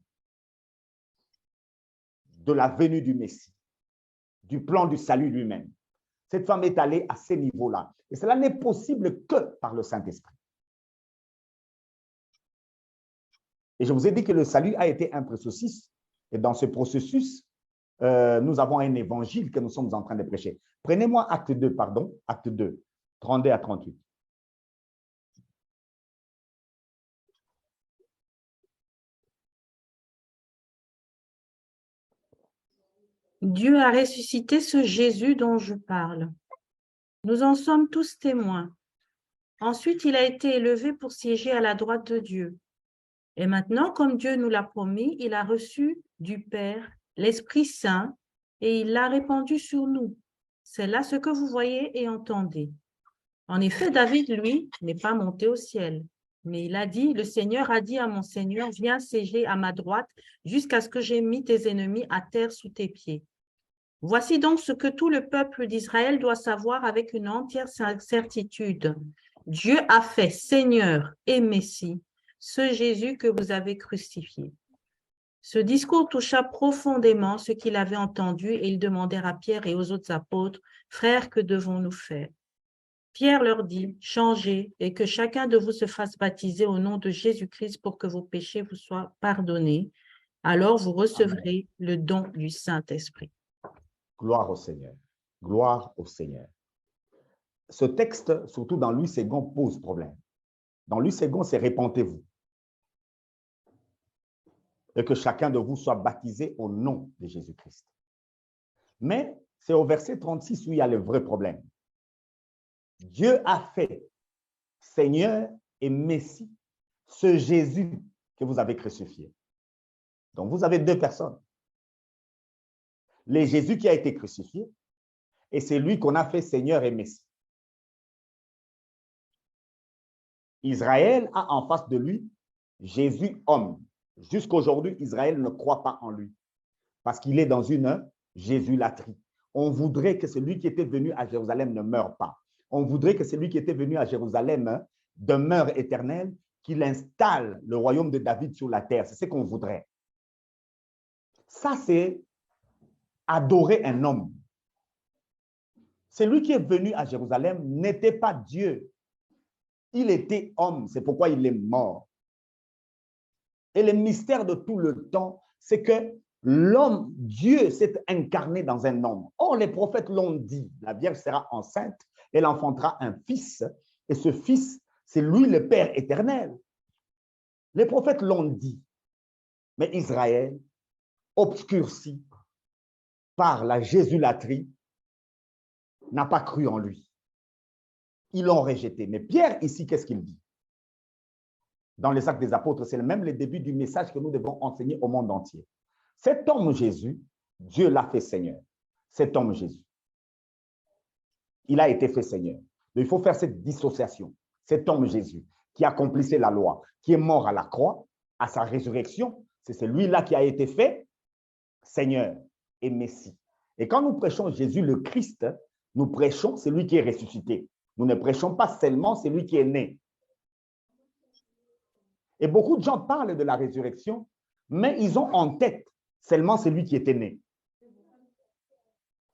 de la venue du Messie, du plan du salut lui-même. Cette femme est allée à ces niveaux-là. Et cela n'est possible que par le Saint-Esprit. Et je vous ai dit que le salut a été un processus. Et dans ce processus, nous avons un évangile que nous sommes en train de prêcher. Prenez-moi acte 2, pardon, acte 2, 32 à 38. Dieu a ressuscité ce Jésus dont je parle. Nous en sommes tous témoins. Ensuite, il a été élevé pour siéger à la droite de Dieu. Et maintenant, comme Dieu nous l'a promis, il a reçu du Père l'Esprit Saint et il l'a répandu sur nous. C'est là ce que vous voyez et entendez. En effet, David, lui, n'est pas monté au ciel, mais il a dit, le Seigneur a dit à mon Seigneur, viens siéger à ma droite jusqu'à ce que j'aie mis tes ennemis à terre sous tes pieds. Voici donc ce que tout le peuple d'Israël doit savoir avec une entière certitude. Dieu a fait Seigneur et Messie ce Jésus que vous avez crucifié. Ce discours toucha profondément ce qu'il avait entendu et ils demandèrent à Pierre et aux autres apôtres, « Frères, que devons-nous faire ?» Pierre leur dit, « Changez et que chacun de vous se fasse baptiser au nom de Jésus-Christ pour que vos péchés vous soient pardonnés. Alors vous recevrez le don du Saint-Esprit. » Gloire au Seigneur. Gloire au Seigneur. Ce texte, surtout dans Louis II, pose problème. Dans Louis II, c'est « Répentez-vous » et que chacun de vous soit baptisé au nom de Jésus-Christ. Mais c'est au verset 36 où il y a le vrai problème. Dieu a fait Seigneur et Messie ce Jésus que vous avez crucifié. Donc, vous avez deux personnes. Le Jésus qui a été crucifié et c'est lui qu'on a fait Seigneur et Messie. Israël a en face de lui Jésus homme. Jusqu'aujourd'hui, Israël ne croit pas en lui parce qu'il est dans une jésulatrie. On voudrait que celui qui était venu à Jérusalem ne meure pas. On voudrait que celui qui était venu à Jérusalem demeure éternel, qu'il installe le royaume de David sur la terre. C'est ce qu'on voudrait. Ça, c'est adorer un homme. Celui qui est venu à Jérusalem n'était pas Dieu. Il était homme, c'est pourquoi il est mort. Et le mystère de tout le temps, c'est que l'homme, Dieu s'est incarné dans un homme. Or, les prophètes l'ont dit, la Vierge sera enceinte, elle enfantera un fils, et ce fils, c'est lui le Père éternel. Les prophètes l'ont dit, mais Israël, obscurci par la jésulatrie, n'a pas cru en lui. Ils l'ont rejeté. Mais Pierre, ici, qu'est-ce qu'il dit? Dans les Actes des Apôtres, c'est même le début du message que nous devons enseigner au monde entier. Cet homme Jésus, Dieu l'a fait Seigneur. Cet homme Jésus, il a été fait Seigneur. Donc, il faut faire cette dissociation. Cet homme Jésus, qui accomplissait la loi, qui est mort à la croix, à sa résurrection, c'est celui-là qui a été fait Seigneur et Messie. Et quand nous prêchons Jésus le Christ, nous prêchons celui qui est ressuscité. Nous ne prêchons pas seulement celui qui est né. Et beaucoup de gens parlent de la résurrection, mais ils ont en tête seulement celui qui était né.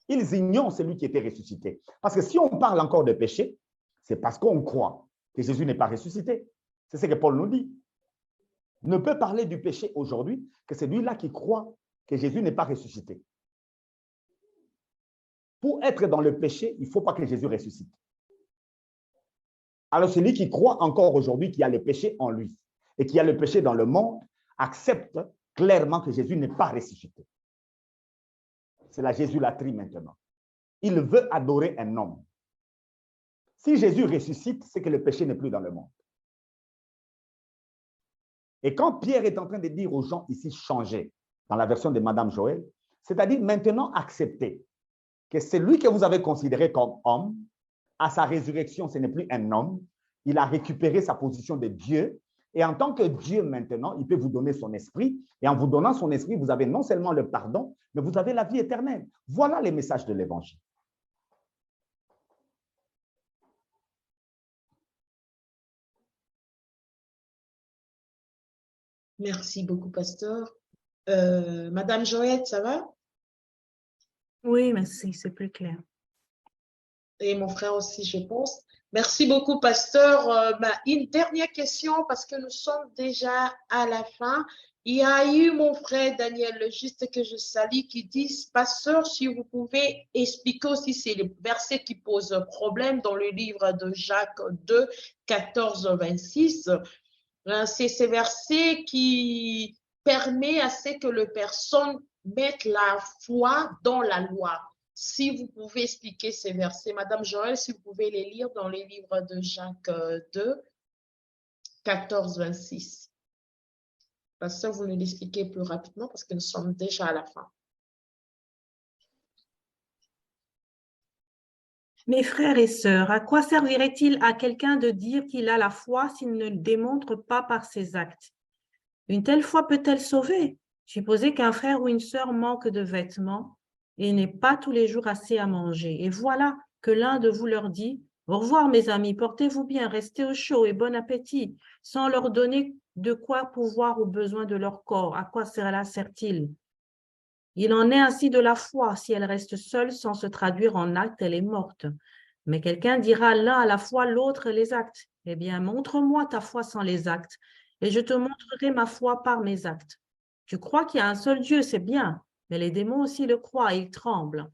Ils ignorent celui qui était ressuscité. Parce que si on parle encore de péché, c'est parce qu'on croit que Jésus n'est pas ressuscité. C'est ce que Paul nous dit. Ne peut parler du péché aujourd'hui que celui-là qui croit que Jésus n'est pas ressuscité. Pour être dans le péché, il ne faut pas que Jésus ressuscite. Alors celui qui croit encore aujourd'hui qu'il y a le péché en lui et qu'il y a le péché dans le monde, accepte clairement que Jésus n'est pas ressuscité. C'est la jésulatrie maintenant. Il veut adorer un homme. Si Jésus ressuscite, c'est que le péché n'est plus dans le monde. Et quand Pierre est en train de dire aux gens ici, changez, dans la version de Madame Joël, c'est-à-dire maintenant accepter que celui que vous avez considéré comme homme, à sa résurrection, ce n'est plus un homme, il a récupéré sa position de Dieu, et en tant que Dieu maintenant, il peut vous donner son esprit, et en vous donnant son esprit, vous avez non seulement le pardon, mais vous avez la vie éternelle. Voilà les messages de l'Évangile. Merci beaucoup, pasteur. Madame Joëtte, ça va? Oui, merci, c'est plus clair. Et mon frère aussi, je pense. Merci beaucoup, pasteur. Une dernière question, parce que nous sommes déjà à la fin. Il y a eu mon frère Daniel, le juste que je salue, qui dit, pasteur, si vous pouvez expliquer aussi, c'est le verset qui pose problème dans le livre de Jacques 2, 14, 26. C'est ce verset qui permet à ce que les personnes mettent la foi dans la loi. Si vous pouvez expliquer ces versets, Madame Joël, si vous pouvez les lire dans les livres de Jacques 2, 14, 26. Pasteur, vous nous l'expliquez plus rapidement parce que nous sommes déjà à la fin. Mes frères et sœurs, à quoi servirait-il à quelqu'un de dire qu'il a la foi s'il ne le démontre pas par ses actes? Une telle foi peut-elle sauver? Supposez qu'un frère ou une sœur manque de vêtements et n'ait pas tous les jours assez à manger. Et voilà que l'un de vous leur dit, « Au revoir mes amis, portez-vous bien, restez au chaud et bon appétit », sans leur donner de quoi pourvoir aux besoins de leur corps. À quoi cela sert-il? Il en est ainsi de la foi. Si elle reste seule sans se traduire en actes, elle est morte. Mais quelqu'un dira l'un à la fois, l'autre les actes. Eh bien, montre-moi ta foi sans les actes, et je te montrerai ma foi par mes actes. Tu crois qu'il y a un seul Dieu, c'est bien, mais les démons aussi le croient et ils tremblent.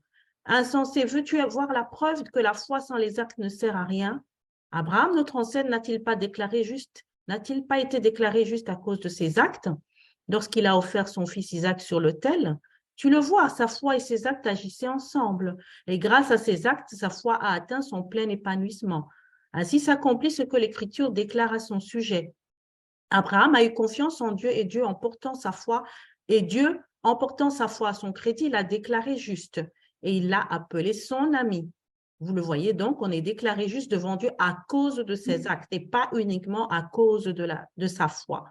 Insensé, veux-tu avoir la preuve que la foi sans les actes ne sert à rien? Abraham, notre ancêtre, n'a-t-il pas été déclaré juste à cause de ses actes, lorsqu'il a offert son fils Isaac sur l'autel? Tu le vois, sa foi et ses actes agissaient ensemble, et grâce à ses actes, sa foi a atteint son plein épanouissement. Ainsi s'accomplit ce que l'Écriture déclare à son sujet. Abraham a eu confiance en Dieu et Dieu, emportant sa foi à son crédit, l'a déclaré juste et il l'a appelé son ami. Vous le voyez donc, on est déclaré juste devant Dieu à cause de ses actes et pas uniquement à cause de sa foi.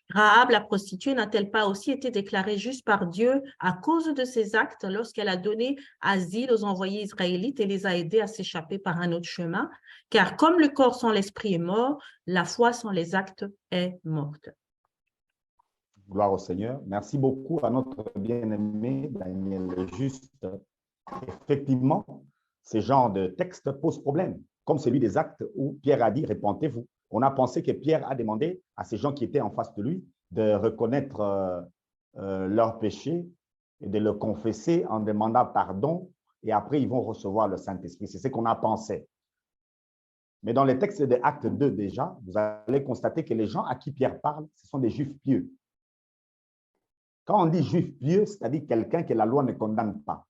Rahab, la prostituée, n'a-t-elle pas aussi été déclarée juste par Dieu à cause de ses actes lorsqu'elle a donné asile aux envoyés israélites et les a aidés à s'échapper par un autre chemin? Car comme le corps sans l'esprit est mort, la foi sans les actes est morte. Gloire au Seigneur. Merci beaucoup à notre bien-aimé Daniel le Juste. Effectivement, ce genre de texte pose problème, comme celui des actes où Pierre a dit « répentez-vous ». On a pensé que Pierre a demandé à ces gens qui étaient en face de lui de reconnaître leurs péchés et de le confesser en demandant pardon et après ils vont recevoir le Saint-Esprit. C'est ce qu'on a pensé. Mais dans les textes de Actes 2 déjà, vous allez constater que les gens à qui Pierre parle, ce sont des juifs pieux. Quand on dit juif pieux, c'est-à-dire quelqu'un que la loi ne condamne pas.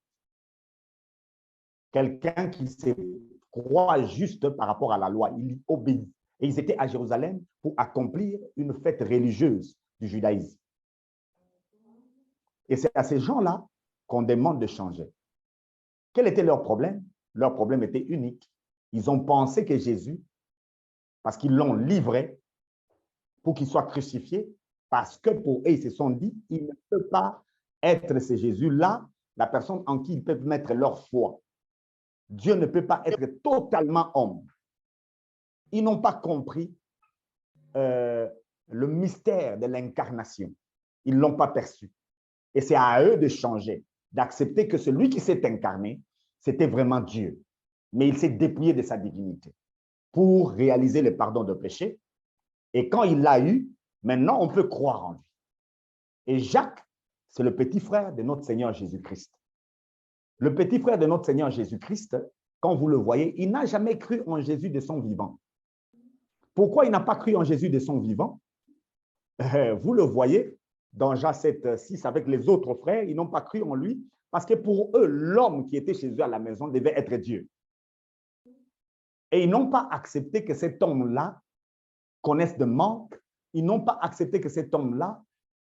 Quelqu'un qui se croit juste par rapport à la loi, il obéit. Et ils étaient à Jérusalem pour accomplir une fête religieuse du judaïsme. Et c'est à ces gens-là qu'on demande de changer. Quel était leur problème? Leur problème était unique. Ils ont pensé que Jésus, parce qu'ils l'ont livré pour qu'il soit crucifié, parce que pour eux, ils se sont dit, il ne peut pas être ce Jésus-là, la personne en qui ils peuvent mettre leur foi. Dieu ne peut pas être totalement homme. Ils n'ont pas compris le mystère de l'incarnation. Ils ne l'ont pas perçu. Et c'est à eux de changer, d'accepter que celui qui s'est incarné, c'était vraiment Dieu. Mais il s'est dépouillé de sa divinité pour réaliser le pardon de péché. Et quand il l'a eu, maintenant on peut croire en lui. Et Jacques, c'est le petit frère de notre Seigneur Jésus-Christ. Le petit frère de notre Seigneur Jésus-Christ, quand vous le voyez, il n'a jamais cru en Jésus de son vivant. Pourquoi il n'a pas cru en Jésus de son vivant? Vous le voyez dans Jean 7, 6 avec les autres frères, ils n'ont pas cru en lui parce que pour eux, l'homme qui était chez eux à la maison devait être Dieu. Et ils n'ont pas accepté que cet homme-là connaisse de manque. Ils n'ont pas accepté que cet homme-là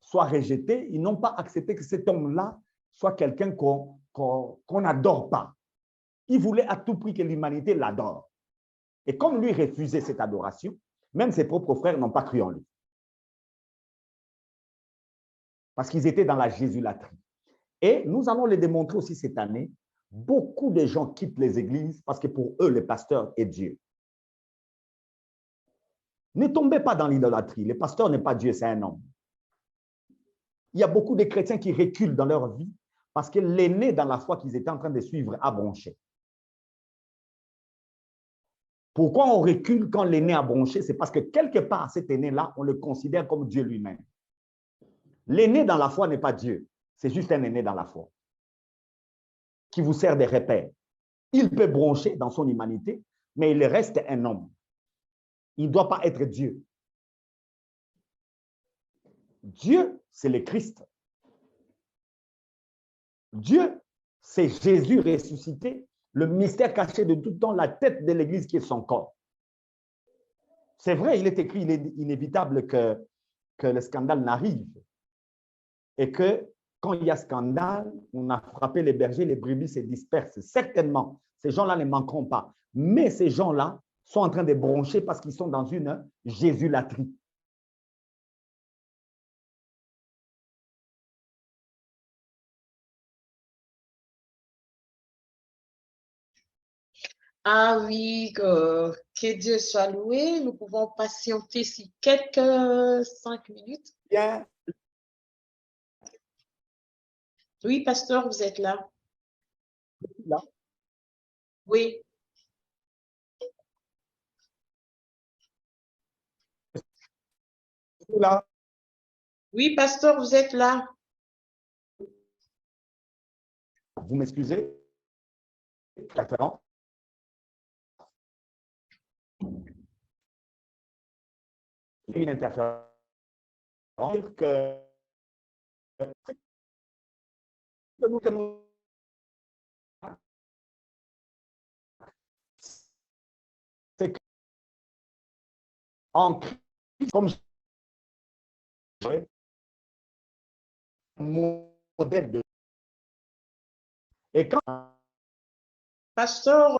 soit rejeté. Ils n'ont pas accepté que cet homme-là soit quelqu'un qu'on n'adore pas. Ils voulaient à tout prix que l'humanité l'adore. Et comme lui refusait cette adoration, même ses propres frères n'ont pas cru en lui. Parce qu'ils étaient dans la jésulatrie. Et nous allons le démontrer aussi cette année. Beaucoup de gens quittent les églises parce que pour eux, le pasteur est Dieu. Ne tombez pas dans l'idolâtrie. Le pasteur n'est pas Dieu, c'est un homme. Il y a beaucoup de chrétiens qui reculent dans leur vie parce que l'aîné dans la foi qu'ils étaient en train de suivre a bronché. Pourquoi on recule quand l'aîné a bronché? C'est parce que quelque part, cet aîné-là, on le considère comme Dieu lui-même. L'aîné dans la foi n'est pas Dieu. C'est juste un aîné dans la foi qui vous sert de repère. Il peut broncher dans son humanité, mais il reste un homme. Il ne doit pas être Dieu. Dieu, c'est le Christ. Dieu, c'est Jésus ressuscité, le mystère caché de tout temps, la tête de l'Église qui est son corps. C'est vrai, il est écrit, il est inévitable que le scandale n'arrive. Et que quand il y a scandale, on a frappé les bergers, les brebis se dispersent. Certainement, ces gens-là ne manqueront pas. Mais ces gens-là sont en train de broncher parce qu'ils sont dans une jésulatrie. Ah oui, que Dieu soit loué. Nous pouvons patienter ici quelques 5 minutes. Bien. Oui, pasteur, vous êtes là? Là. Oui. Là. Oui, pasteur, vous êtes là? Vous m'excusez? Préférence. Une interférence que nous c'est en Christ comme modèle de et quand Pasteur,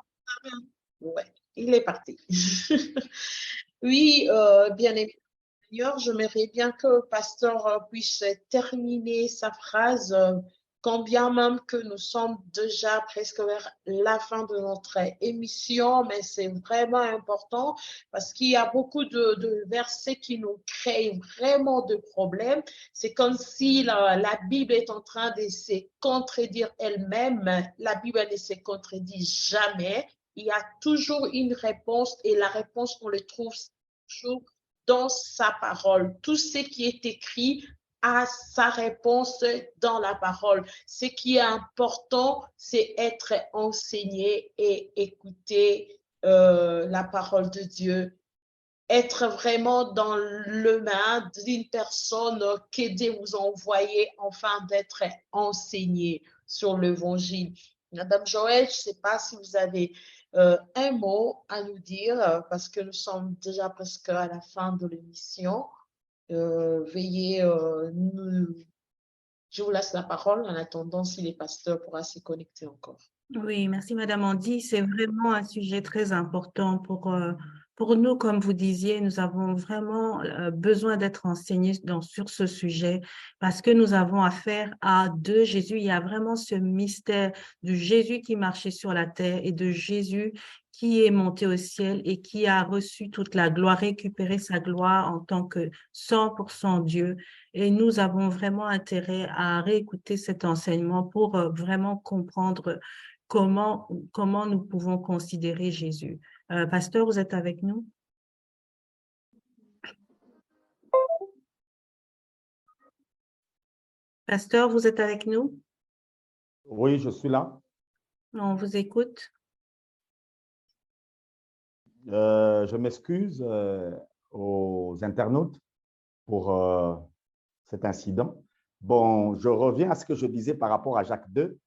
ouais, il est parti. Oui, bien aimé Seigneur, j'aimerais bien que le pasteur puisse terminer sa phrase, quand bien même que nous sommes déjà presque vers la fin de notre émission, mais c'est vraiment important parce qu'il y a beaucoup de versets qui nous créent vraiment de problèmes. C'est comme si la Bible est en train de se contredire elle-même. La Bible ne se contredit jamais. Il y a toujours une réponse et la réponse, on le trouve toujours dans sa parole. Tout ce qui est écrit a sa réponse dans la parole. Ce qui est important, c'est être enseigné et écouter la parole de Dieu, être vraiment dans le main d'une personne que Dieu vous a envoyé afin d'être enseigné sur l'évangile. Madame Joël, je ne sais pas si vous avez un mot à nous dire parce que nous sommes déjà presque à la fin de l'émission. Veuillez je vous laisse la parole en attendant si les pasteurs pourront s'y connecter encore. Oui, merci Madame Andy. C'est vraiment un sujet très important pour nous, comme vous disiez, nous avons vraiment besoin d'être enseignés sur ce sujet parce que nous avons affaire à deux Jésus. Il y a vraiment ce mystère de Jésus qui marchait sur la terre et de Jésus qui est monté au ciel et qui a reçu toute la gloire, récupéré sa gloire en tant que 100% Dieu. Et nous avons vraiment intérêt à réécouter cet enseignement pour vraiment comprendre comment nous pouvons considérer Jésus. Pasteur, vous êtes avec nous? Pasteur, vous êtes avec nous? Oui, je suis là. On vous écoute. Je m'excuse aux internautes pour cet incident. Bon, je reviens à ce que je disais par rapport à Jacques 2.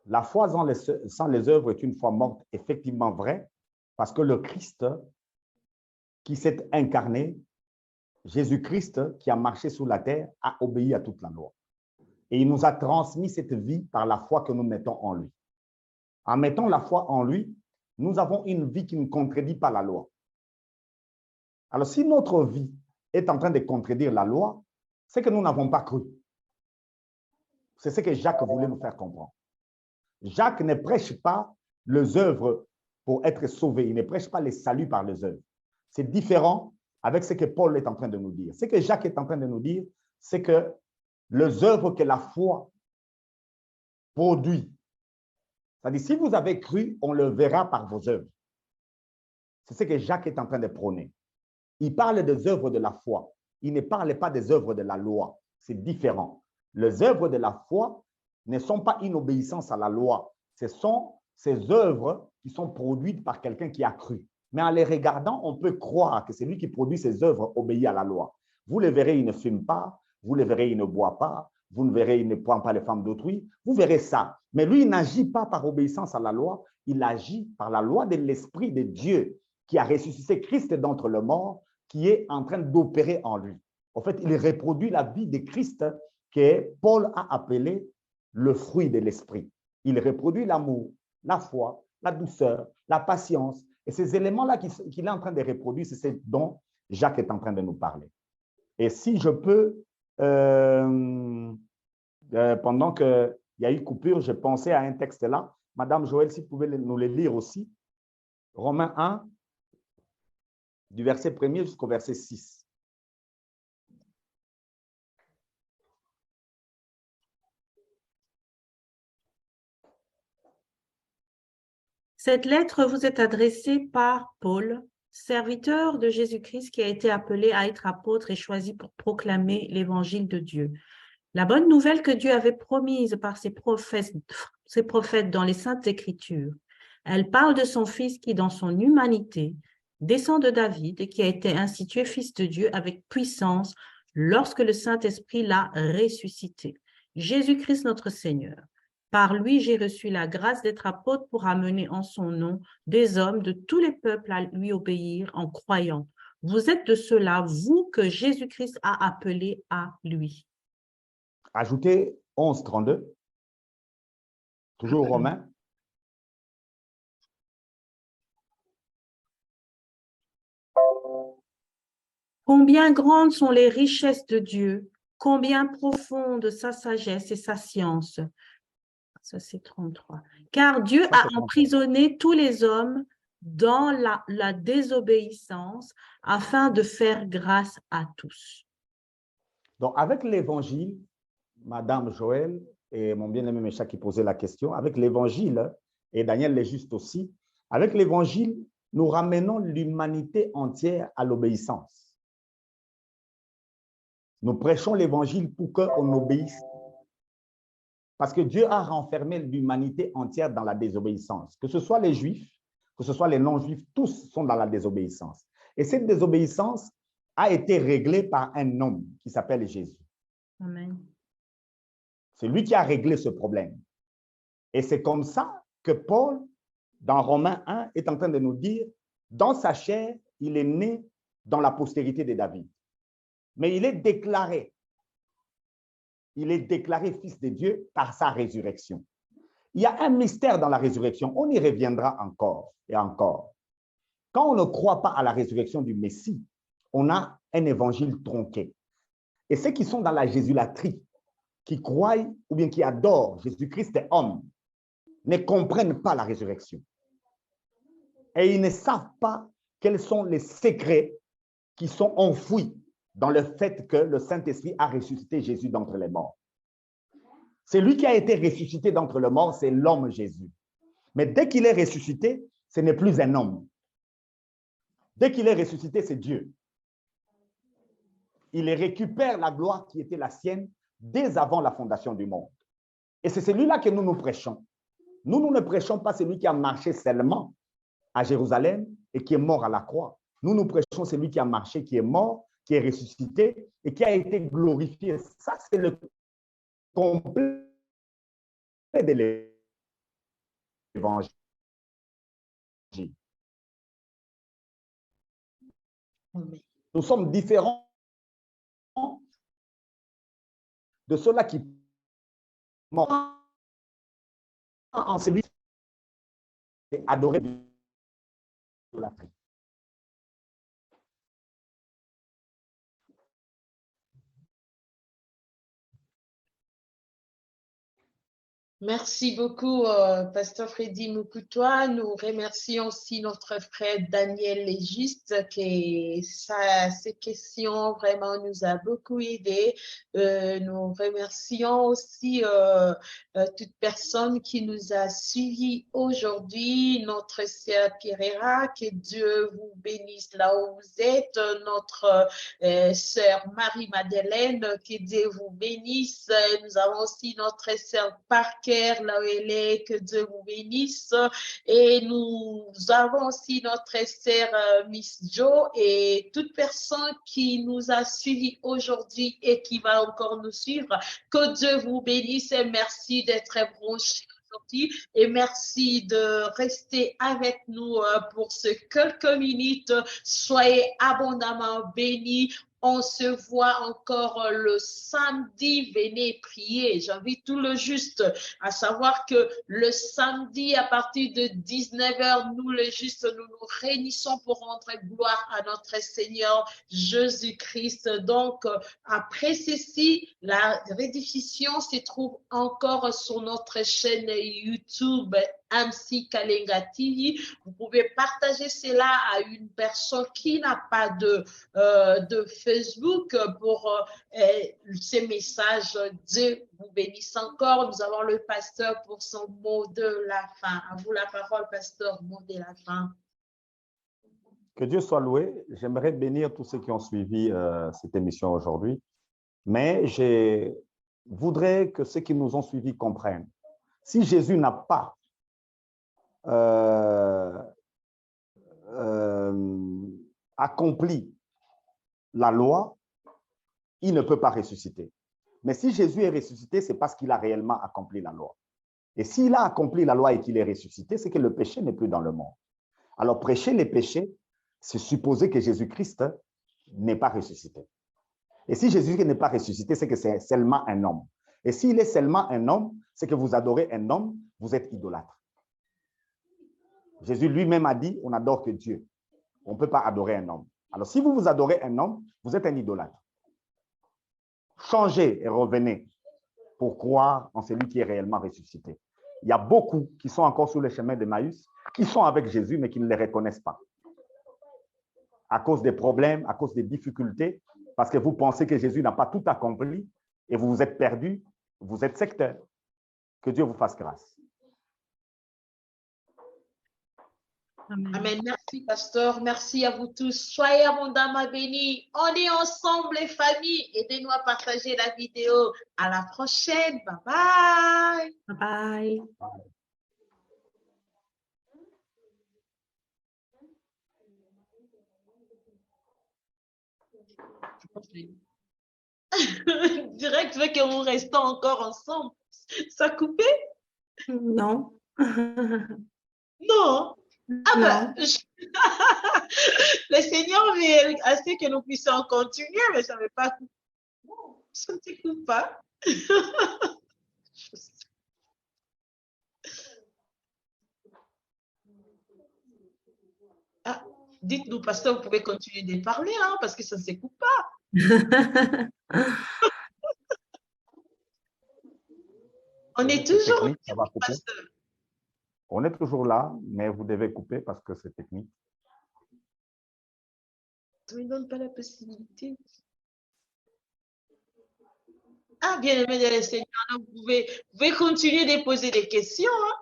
La foi sans les œuvres est une foi morte, effectivement vrai, parce que le Christ qui s'est incarné, Jésus-Christ qui a marché sur la terre, a obéi à toute la loi. Et il nous a transmis cette vie par la foi que nous mettons en lui. En mettant la foi en lui, nous avons une vie qui ne contredit pas la loi. Alors, si notre vie est en train de contredire la loi, c'est que nous n'avons pas cru. C'est ce que Jacques voulait nous faire comprendre. Jacques ne prêche pas les œuvres pour être sauvé. Il ne prêche pas les saluts par les œuvres. C'est différent avec ce que Paul est en train de nous dire. Ce que Jacques est en train de nous dire, c'est que les œuvres que la foi produit, c'est-à-dire si vous avez cru, on le verra par vos œuvres. C'est ce que Jacques est en train de prôner. Il parle des œuvres de la foi. Il ne parle pas des œuvres de la loi. C'est différent. Les œuvres de la foi ne sont pas une obéissance à la loi. Ce sont ces œuvres qui sont produites par quelqu'un qui a cru. Mais en les regardant, on peut croire que celui qui produit ces œuvres obéit à la loi. Vous le verrez, il ne fume pas. Vous le verrez, il ne boit pas. Vous le verrez, il ne prend pas les femmes d'autrui. Vous verrez ça. Mais lui, il n'agit pas par obéissance à la loi. Il agit par la loi de l'Esprit de Dieu qui a ressuscité Christ d'entre les morts, qui est en train d'opérer en lui. En fait, il reproduit la vie de Christ que Paul a appelé le fruit de l'esprit. Il reproduit l'amour, la foi, la douceur, la patience. Et ces éléments-là qu'il est en train de reproduire, c'est ce dont Jacques est en train de nous parler. Et si je peux, pendant qu'il y a eu coupure, je pensais à un texte là. Madame Joël, si vous pouvez nous le lire aussi. Romains 1, du verset 1er jusqu'au verset 6. Cette lettre vous est adressée par Paul, serviteur de Jésus-Christ qui a été appelé à être apôtre et choisi pour proclamer l'évangile de Dieu. La bonne nouvelle que Dieu avait promise par ses prophètes dans les Saintes Écritures. Elle parle de son Fils qui, dans son humanité, descend de David et qui a été institué Fils de Dieu avec puissance lorsque le Saint-Esprit l'a ressuscité. Jésus-Christ notre Seigneur. Par lui, j'ai reçu la grâce d'être apôtre pour amener en son nom des hommes de tous les peuples à lui obéir en croyant. Vous êtes de ceux-là, vous que Jésus-Christ a appelés à lui. Ajoutez 11:32, toujours Romain. Combien grandes sont les richesses de Dieu, combien profonde sa sagesse et sa science. Ça, c'est 33. Car Dieu a emprisonné tous les hommes dans la désobéissance afin de faire grâce à tous. Donc, avec l'évangile, Madame Joël et mon bien-aimé Mécha qui posait la question, avec l'évangile, et Daniel l'est juste aussi, avec l'évangile, nous ramenons l'humanité entière à l'obéissance. Nous prêchons l'évangile pour qu'on obéisse. Parce que Dieu a renfermé l'humanité entière dans la désobéissance, que ce soit les Juifs, que ce soit les non-juifs, tous sont dans la désobéissance. Et cette désobéissance a été réglée par un homme qui s'appelle Jésus. Amen. C'est lui qui a réglé ce problème. Et c'est comme ça que Paul, dans Romains 1, est en train de nous dire, dans sa chair, il est né dans la postérité de David. Mais il est déclaré fils de Dieu par sa résurrection. Il y a un mystère dans la résurrection. On y reviendra encore et encore. Quand on ne croit pas à la résurrection du Messie, on a un évangile tronqué. Et ceux qui sont dans la jésulatrie, qui croient ou bien qui adorent Jésus-Christ est homme, ne comprennent pas la résurrection. Et ils ne savent pas quels sont les secrets qui sont enfouis dans le fait que le Saint-Esprit a ressuscité Jésus d'entre les morts. C'est lui qui a été ressuscité d'entre les morts, c'est l'homme Jésus. Mais dès qu'il est ressuscité, ce n'est plus un homme. Dès qu'il est ressuscité, c'est Dieu. Il récupère la gloire qui était la sienne dès avant la fondation du monde. Et c'est celui-là que nous prêchons. Nous ne prêchons pas celui qui a marché seulement à Jérusalem et qui est mort à la croix. Nous prêchons celui qui a marché, qui est mort, qui est ressuscité et qui a été glorifié. Ça, c'est le complet de l'évangile. Nous sommes différents de ceux-là qui morts en celui qui est adoré de l'Afrique. Merci beaucoup, Pasteur Freddy Mukutoa. Nous remercions aussi notre frère Daniel Légiste, qui ces questions vraiment nous a beaucoup aidés. Nous remercions aussi toute personne qui nous a suivis aujourd'hui, notre sœur Pierrera, que Dieu vous bénisse là où vous êtes, notre sœur Marie-Madeleine, que Dieu vous bénisse. Nous avons aussi notre sœur Parker, là où elle est, que Dieu vous bénisse. Et nous avons aussi notre sœur Miss Jo et toute personne qui nous a suivis aujourd'hui et qui va encore nous suivre. Que Dieu vous bénisse et merci d'être branchés aujourd'hui et merci de rester avec nous pour ces quelques minutes. Soyez abondamment bénis. On se voit encore le samedi. Venez prier. J'invite tout le juste à savoir que le samedi, à partir de 19h, nous, les justes, nous nous réunissons pour rendre gloire à notre Seigneur Jésus-Christ. Donc, après ceci, la rediffusion se trouve encore sur notre chaîne YouTube MC Kalenga TV. Vous pouvez partager cela à une personne qui n'a pas de Facebook pour ces messages. Dieu vous bénisse encore. Nous avons le pasteur pour son mot de la fin. À vous la parole, pasteur, mot de la fin. Que Dieu soit loué. J'aimerais bénir tous ceux qui ont suivi cette émission aujourd'hui, mais je voudrais que ceux qui nous ont suivis comprennent. Si Jésus n'a pas accompli la loi, il ne peut pas ressusciter. Mais si Jésus est ressuscité, c'est parce qu'il a réellement accompli la loi. Et s'il a accompli la loi et qu'il est ressuscité, c'est que le péché n'est plus dans le monde. Alors, prêcher les péchés, c'est supposer que Jésus-Christ n'est pas ressuscité. Et si Jésus n'est pas ressuscité, c'est que c'est seulement un homme. Et s'il est seulement un homme, c'est que vous adorez un homme, vous êtes idolâtre. Jésus lui-même a dit, on n'adore que Dieu. On ne peut pas adorer un homme. Alors, si vous adorez un homme, vous êtes un idolâtre. Changez et revenez pour croire en celui qui est réellement ressuscité. Il y a beaucoup qui sont encore sur le chemin d'Emmaüs, qui sont avec Jésus, mais qui ne le reconnaissent pas. À cause des problèmes, à cause des difficultés, parce que vous pensez que Jésus n'a pas tout accompli et vous vous êtes perdu, vous êtes secteur. Que Dieu vous fasse grâce. Amen. Amen. Merci, pasteur. Merci à vous tous. Soyez abondamment bénis. On est ensemble, les familles. Aidez-nous à partager la vidéo. À la prochaine. Bye bye. Bye bye. manger. Direct, veut que nous restons encore ensemble. Ça a coupé? Non. Non. Ah Non. ben, le Seigneur veut assez que nous puissions continuer, mais ça ne veut pas couper. Ça ne te coupe pas. Ah, dites-nous, pasteur, vous pouvez continuer de parler, hein, parce que ça ne se coupe pas. On est toujours technique, ça va couper. pasteur. On est toujours là, mais vous devez couper parce que c'est technique. Tu ne me donnes pas la possibilité. Ah, bien aimé de le Seigneur, donc vous pouvez continuer de poser des questions. Hein.